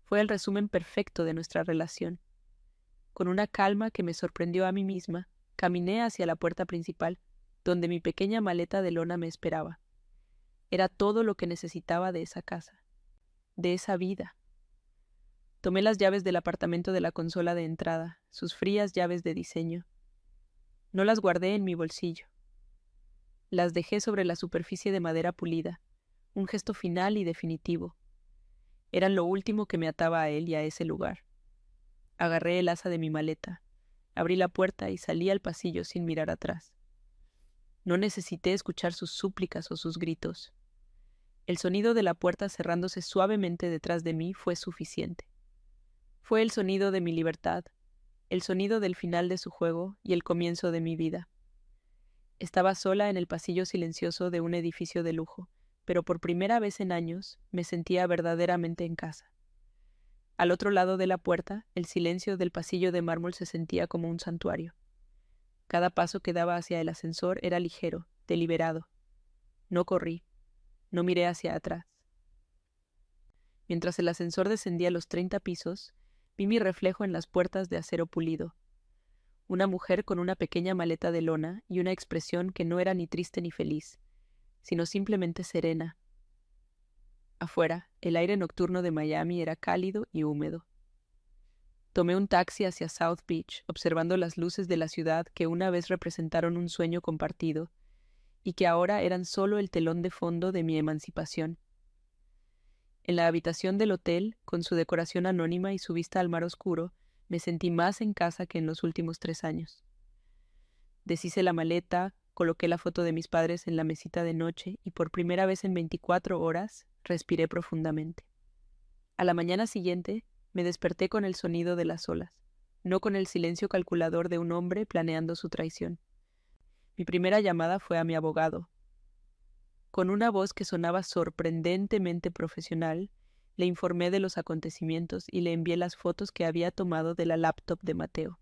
Fue el resumen perfecto de nuestra relación. Con una calma que me sorprendió a mí misma, caminé hacia la puerta principal, donde mi pequeña maleta de lona me esperaba. Era todo lo que necesitaba de esa casa, de esa vida. Tomé las llaves del apartamento de la consola de entrada, sus frías llaves de diseño. No las guardé en mi bolsillo. Las dejé sobre la superficie de madera pulida, un gesto final y definitivo. Eran lo último que me ataba a él y a ese lugar. Agarré el asa de mi maleta, abrí la puerta y salí al pasillo sin mirar atrás. No necesité escuchar sus súplicas o sus gritos. El sonido de la puerta cerrándose suavemente detrás de mí fue suficiente. Fue el sonido de mi libertad, el sonido del final de su juego y el comienzo de mi vida. Estaba sola en el pasillo silencioso de un edificio de lujo, pero por primera vez en años me sentía verdaderamente en casa. Al otro lado de la puerta, el silencio del pasillo de mármol se sentía como un santuario. Cada paso que daba hacia el ascensor era ligero, deliberado. No corrí, no miré hacia atrás. Mientras el ascensor descendía los 30 pisos, vi mi reflejo en las puertas de acero pulido. una mujer con una pequeña maleta de lona y una expresión que no era ni triste ni feliz, sino simplemente serena. Afuera, el aire nocturno de Miami era cálido y húmedo. Tomé un taxi hacia South Beach, observando las luces de la ciudad que una vez representaron un sueño compartido y que ahora eran solo el telón de fondo de mi emancipación. En la habitación del hotel, con su decoración anónima y su vista al mar oscuro, me sentí más en casa que en los últimos 3 años. Deshice la maleta, coloqué la foto de mis padres en la mesita de noche y por primera vez en 24 horas respiré profundamente. A la mañana siguiente me desperté con el sonido de las olas, no con el silencio calculador de un hombre planeando su traición. Mi primera llamada fue a mi abogado. Con una voz que sonaba sorprendentemente profesional, le informé de los acontecimientos y le envié las fotos que había tomado de la laptop de Mateo.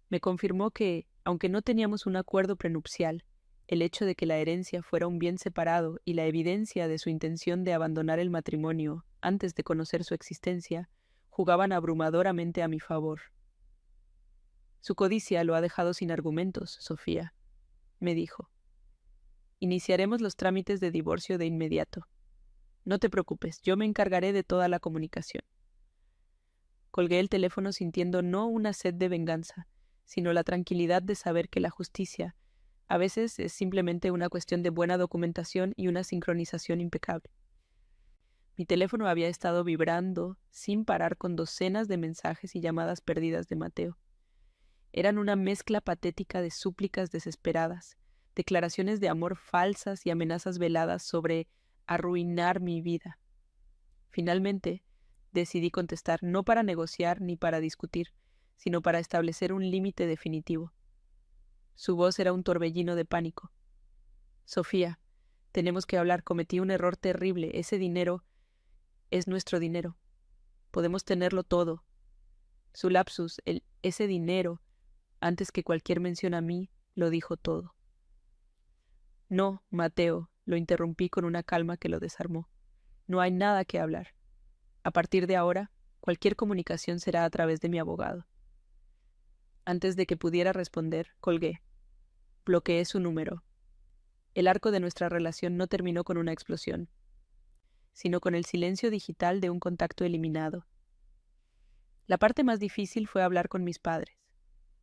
Me confirmó que, aunque no teníamos un acuerdo prenupcial, el hecho de que la herencia fuera un bien separado y la evidencia de su intención de abandonar el matrimonio antes de conocer su existencia jugaban abrumadoramente a mi favor. Su codicia lo ha dejado sin argumentos, Sofía, me dijo. Iniciaremos los trámites de divorcio de inmediato. No te preocupes, yo me encargaré de toda la comunicación. Colgué el teléfono sintiendo no una sed de venganza, sino la tranquilidad de saber que la justicia a veces es simplemente una cuestión de buena documentación y una sincronización impecable. Mi teléfono había estado vibrando sin parar con docenas de mensajes y llamadas perdidas de Mateo. Eran una mezcla patética de súplicas desesperadas, declaraciones de amor falsas y amenazas veladas sobre arruinar mi vida. Finalmente, decidí contestar no para negociar ni para discutir, sino para establecer un límite definitivo. Su voz era un torbellino de pánico. Sofía, tenemos que hablar, cometí un error terrible, ese dinero es nuestro dinero. Podemos tenerlo todo. Su lapsus, ese dinero, antes que cualquier mención a mí, lo dijo todo. No, Mateo, lo interrumpí con una calma que lo desarmó. No hay nada que hablar. A partir de ahora, cualquier comunicación será a través de mi abogado. Antes de que pudiera responder, colgué. Bloqueé su número. El arco de nuestra relación no terminó con una explosión, sino con el silencio digital de un contacto eliminado. La parte más difícil fue hablar con mis padres.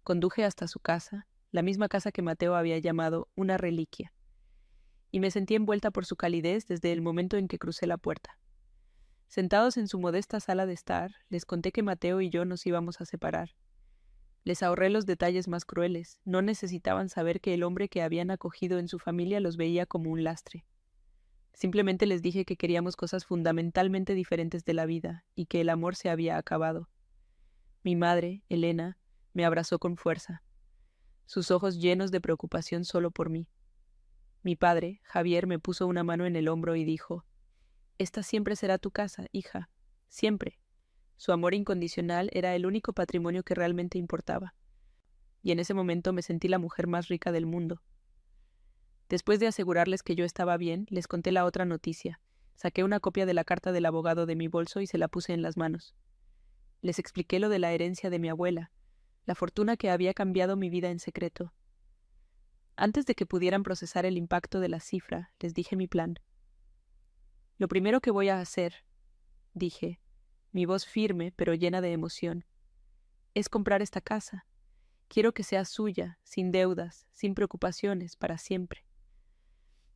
Conduje hasta su casa, la misma casa que Mateo había llamado una reliquia, y me sentí envuelta por su calidez desde el momento en que crucé la puerta. Sentados en su modesta sala de estar, les conté que Mateo y yo nos íbamos a separar. Les ahorré los detalles más crueles. No necesitaban saber que el hombre que habían acogido en su familia los veía como un lastre. Simplemente les dije que queríamos cosas fundamentalmente diferentes de la vida y que el amor se había acabado. Mi madre, Elena, me abrazó con fuerza, sus ojos llenos de preocupación solo por mí. Mi padre, Javier, me puso una mano en el hombro y dijo: «Esta siempre será tu casa, hija, siempre». Su amor incondicional era el único patrimonio que realmente importaba. Y en ese momento me sentí la mujer más rica del mundo. Después de asegurarles que yo estaba bien, les conté la otra noticia. Saqué una copia de la carta del abogado de mi bolso y se la puse en las manos. Les expliqué lo de la herencia de mi abuela, la fortuna que había cambiado mi vida en secreto. Antes de que pudieran procesar el impacto de la cifra, les dije mi plan. Lo primero que voy a hacer, dije, mi voz firme pero llena de emoción, es comprar esta casa. Quiero que sea suya, sin deudas, sin preocupaciones, para siempre.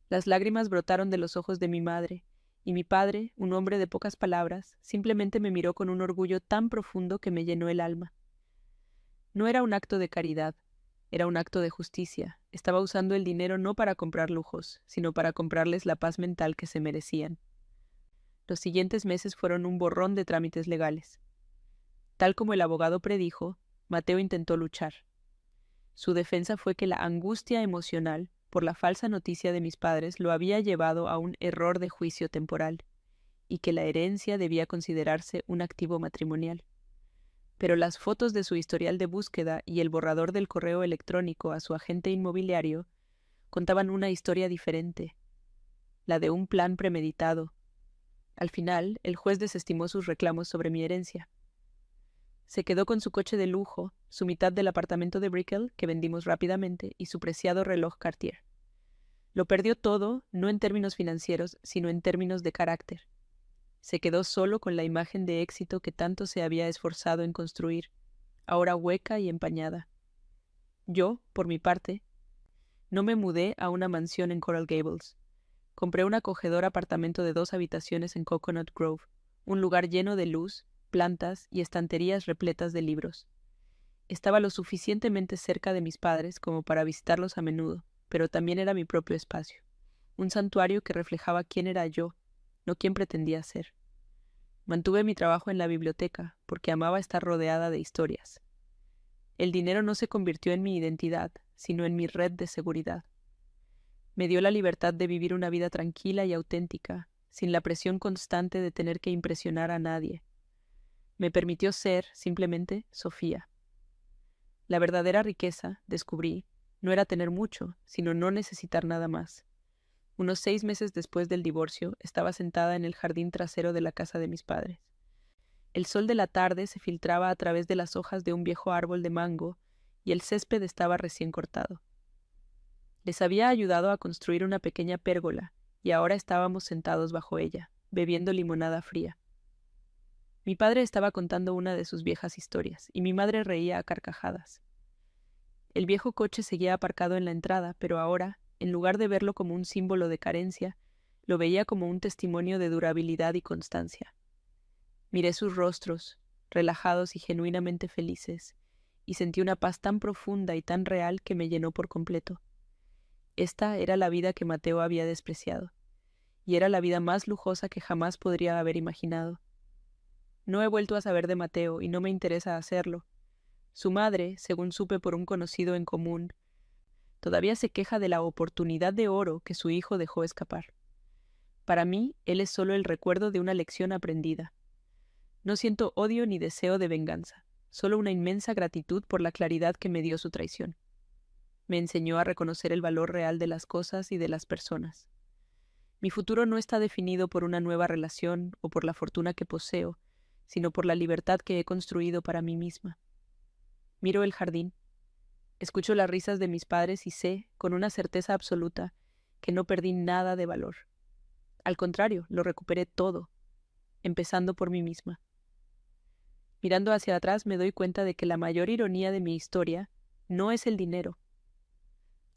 Las lágrimas brotaron de los ojos de mi madre, y mi padre, un hombre de pocas palabras, simplemente me miró con un orgullo tan profundo que me llenó el alma. No era un acto de caridad, era un acto de justicia. Estaba usando el dinero no para comprar lujos, sino para comprarles la paz mental que se merecían. Los siguientes meses fueron un borrón de trámites legales. Tal como el abogado predijo, Mateo intentó luchar. Su defensa fue que la angustia emocional por la falsa noticia de mis padres lo había llevado a un error de juicio temporal, y que la herencia debía considerarse un activo matrimonial. Pero las fotos de su historial de búsqueda y el borrador del correo electrónico a su agente inmobiliario contaban una historia diferente, la de un plan premeditado. Al final, el juez desestimó sus reclamos sobre mi herencia. Se quedó con su coche de lujo, su mitad del apartamento de Brickell, que vendimos rápidamente, y su preciado reloj Cartier. Lo perdió todo, no en términos financieros, sino en términos de carácter. Se quedó solo con la imagen de éxito que tanto se había esforzado en construir, ahora hueca y empañada. Yo, por mi parte, no me mudé a una mansión en Coral Gables. Compré un acogedor apartamento de 2 habitaciones en Coconut Grove, un lugar lleno de luz, plantas y estanterías repletas de libros. Estaba lo suficientemente cerca de mis padres como para visitarlos a menudo, pero también era mi propio espacio, un santuario que reflejaba quién era yo, no quién pretendía ser. Mantuve mi trabajo en la biblioteca porque amaba estar rodeada de historias. El dinero no se convirtió en mi identidad, sino en mi red de seguridad. Me dio la libertad de vivir una vida tranquila y auténtica, sin la presión constante de tener que impresionar a nadie. Me permitió ser, simplemente, Sofía. La verdadera riqueza, descubrí, no era tener mucho, sino no necesitar nada más. Unos 6 meses después del divorcio, estaba sentada en el jardín trasero de la casa de mis padres. El sol de la tarde se filtraba a través de las hojas de un viejo árbol de mango y el césped estaba recién cortado. Les había ayudado a construir una pequeña pérgola y ahora estábamos sentados bajo ella, bebiendo limonada fría. Mi padre estaba contando una de sus viejas historias y mi madre reía a carcajadas. El viejo coche seguía aparcado en la entrada, pero ahora, en lugar de verlo como un símbolo de carencia, lo veía como un testimonio de durabilidad y constancia. Miré sus rostros, relajados y genuinamente felices, y sentí una paz tan profunda y tan real que me llenó por completo. Esta era la vida que Mateo había despreciado, y era la vida más lujosa que jamás podría haber imaginado. No he vuelto a saber de Mateo y no me interesa hacerlo. Su madre, según supe por un conocido en común, todavía se queja de la oportunidad de oro que su hijo dejó escapar. Para mí, él es solo el recuerdo de una lección aprendida. No siento odio ni deseo de venganza, solo una inmensa gratitud por la claridad que me dio su traición. Me enseñó a reconocer el valor real de las cosas y de las personas. Mi futuro no está definido por una nueva relación o por la fortuna que poseo, sino por la libertad que he construido para mí misma. Miro el jardín, escucho las risas de mis padres y sé, con una certeza absoluta, que no perdí nada de valor. Al contrario, lo recuperé todo, empezando por mí misma. Mirando hacia atrás me doy cuenta de que la mayor ironía de mi historia no es el dinero.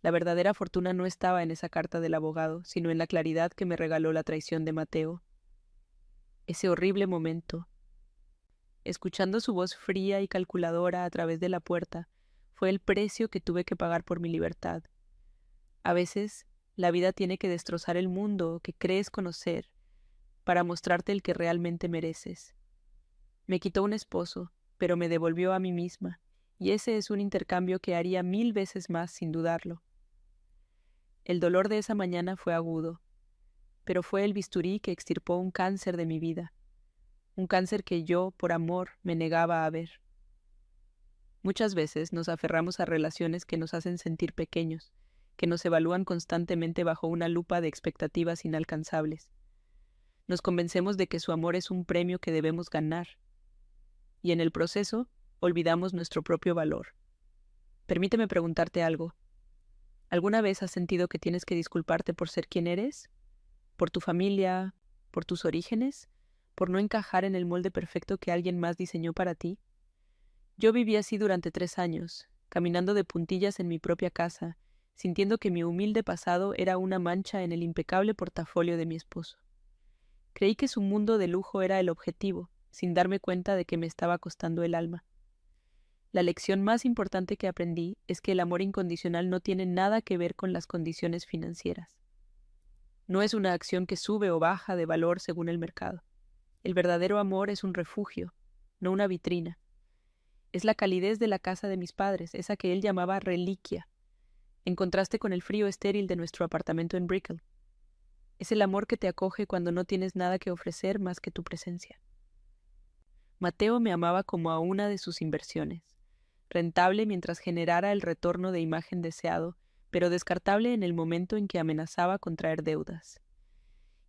La verdadera fortuna no estaba en esa carta del abogado, sino en la claridad que me regaló la traición de Mateo. Ese horrible momento, escuchando su voz fría y calculadora a través de la puerta, fue el precio que tuve que pagar por mi libertad. A veces, la vida tiene que destrozar el mundo que crees conocer para mostrarte el que realmente mereces. Me quitó un esposo, pero me devolvió a mí misma, y ese es un intercambio que haría 1000 veces más sin dudarlo. El dolor de esa mañana fue agudo, pero fue el bisturí que extirpó un cáncer de mi vida, un cáncer que yo, por amor, me negaba a ver. Muchas veces nos aferramos a relaciones que nos hacen sentir pequeños, que nos evalúan constantemente bajo una lupa de expectativas inalcanzables. Nos convencemos de que su amor es un premio que debemos ganar, y en el proceso olvidamos nuestro propio valor. Permíteme preguntarte algo. ¿Alguna vez has sentido que tienes que disculparte por ser quien eres? ¿Por tu familia? ¿Por tus orígenes? ¿Por no encajar en el molde perfecto que alguien más diseñó para ti? Yo viví así durante 3 años, caminando de puntillas en mi propia casa, sintiendo que mi humilde pasado era una mancha en el impecable portafolio de mi esposo. Creí que su mundo de lujo era el objetivo, sin darme cuenta de que me estaba costando el alma. La lección más importante que aprendí es que el amor incondicional no tiene nada que ver con las condiciones financieras. No es una acción que sube o baja de valor según el mercado. El verdadero amor es un refugio, no una vitrina. Es la calidez de la casa de mis padres, esa que él llamaba reliquia, en contraste con el frío estéril de nuestro apartamento en Brickell. Es el amor que te acoge cuando no tienes nada que ofrecer más que tu presencia. Mateo me amaba como a una de sus inversiones, rentable mientras generara el retorno de imagen deseado, pero descartable en el momento en que amenazaba con traer deudas.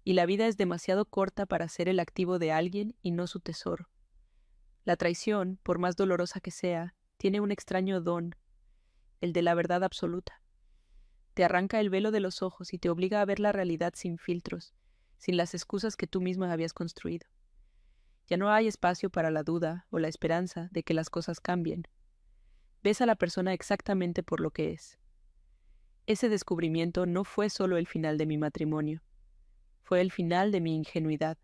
Y la vida es demasiado corta para ser el activo de alguien y no su tesoro. La traición, por más dolorosa que sea, tiene un extraño don, el de la verdad absoluta. Te arranca el velo de los ojos y te obliga a ver la realidad sin filtros, sin las excusas que tú misma habías construido. Ya no hay espacio para la duda o la esperanza de que las cosas cambien. Ves a la persona exactamente por lo que es. Ese descubrimiento no fue solo el final de mi matrimonio, fue el final de mi ingenuidad.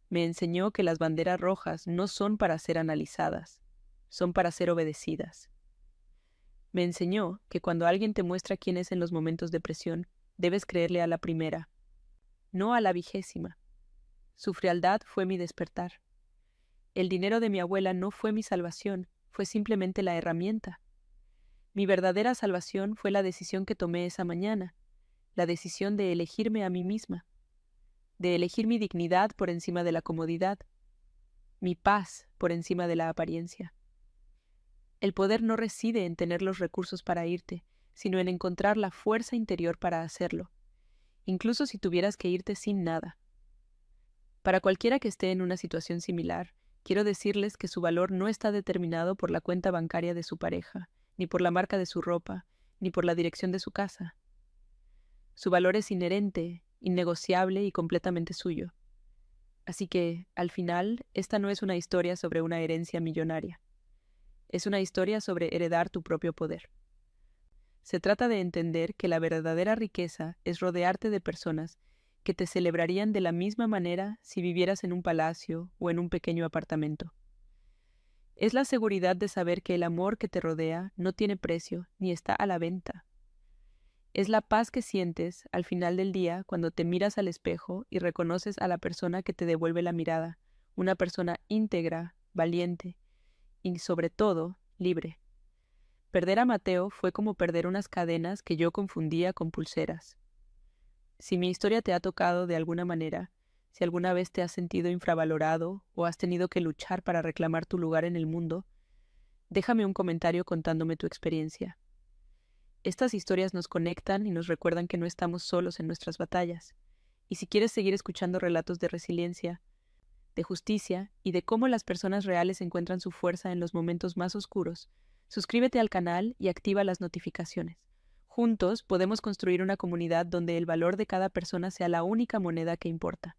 Me enseñó que las banderas rojas no son para ser analizadas, son para ser obedecidas. Me enseñó que cuando alguien te muestra quién es en los momentos de presión, debes creerle a la primera, no a la 20ª. Su frialdad fue mi despertar. El dinero de mi abuela no fue mi salvación, fue simplemente la herramienta. Mi verdadera salvación fue la decisión que tomé esa mañana, la decisión de elegirme a mí misma, de elegir mi dignidad por encima de la comodidad, mi paz por encima de la apariencia. El poder no reside en tener los recursos para irte, sino en encontrar la fuerza interior para hacerlo, incluso si tuvieras que irte sin nada. Para cualquiera que esté en una situación similar, quiero decirles que su valor no está determinado por la cuenta bancaria de su pareja, ni por la marca de su ropa, ni por la dirección de su casa. Su valor es inherente, innegociable y completamente suyo. Así que, al final, esta no es una historia sobre una herencia millonaria. Es una historia sobre heredar tu propio poder. Se trata de entender que la verdadera riqueza es rodearte de personas que te celebrarían de la misma manera si vivieras en un palacio o en un pequeño apartamento. Es la seguridad de saber que el amor que te rodea no tiene precio ni está a la venta. Es la paz que sientes al final del día cuando te miras al espejo y reconoces a la persona que te devuelve la mirada, una persona íntegra, valiente y, sobre todo, libre. Perder a Mateo fue como perder unas cadenas que yo confundía con pulseras. Si mi historia te ha tocado de alguna manera, si alguna vez te has sentido infravalorado o has tenido que luchar para reclamar tu lugar en el mundo, déjame un comentario contándome tu experiencia. Estas historias nos conectan y nos recuerdan que no estamos solos en nuestras batallas. Y si quieres seguir escuchando relatos de resiliencia, de justicia y de cómo las personas reales encuentran su fuerza en los momentos más oscuros, suscríbete al canal y activa las notificaciones. Juntos podemos construir una comunidad donde el valor de cada persona sea la única moneda que importa.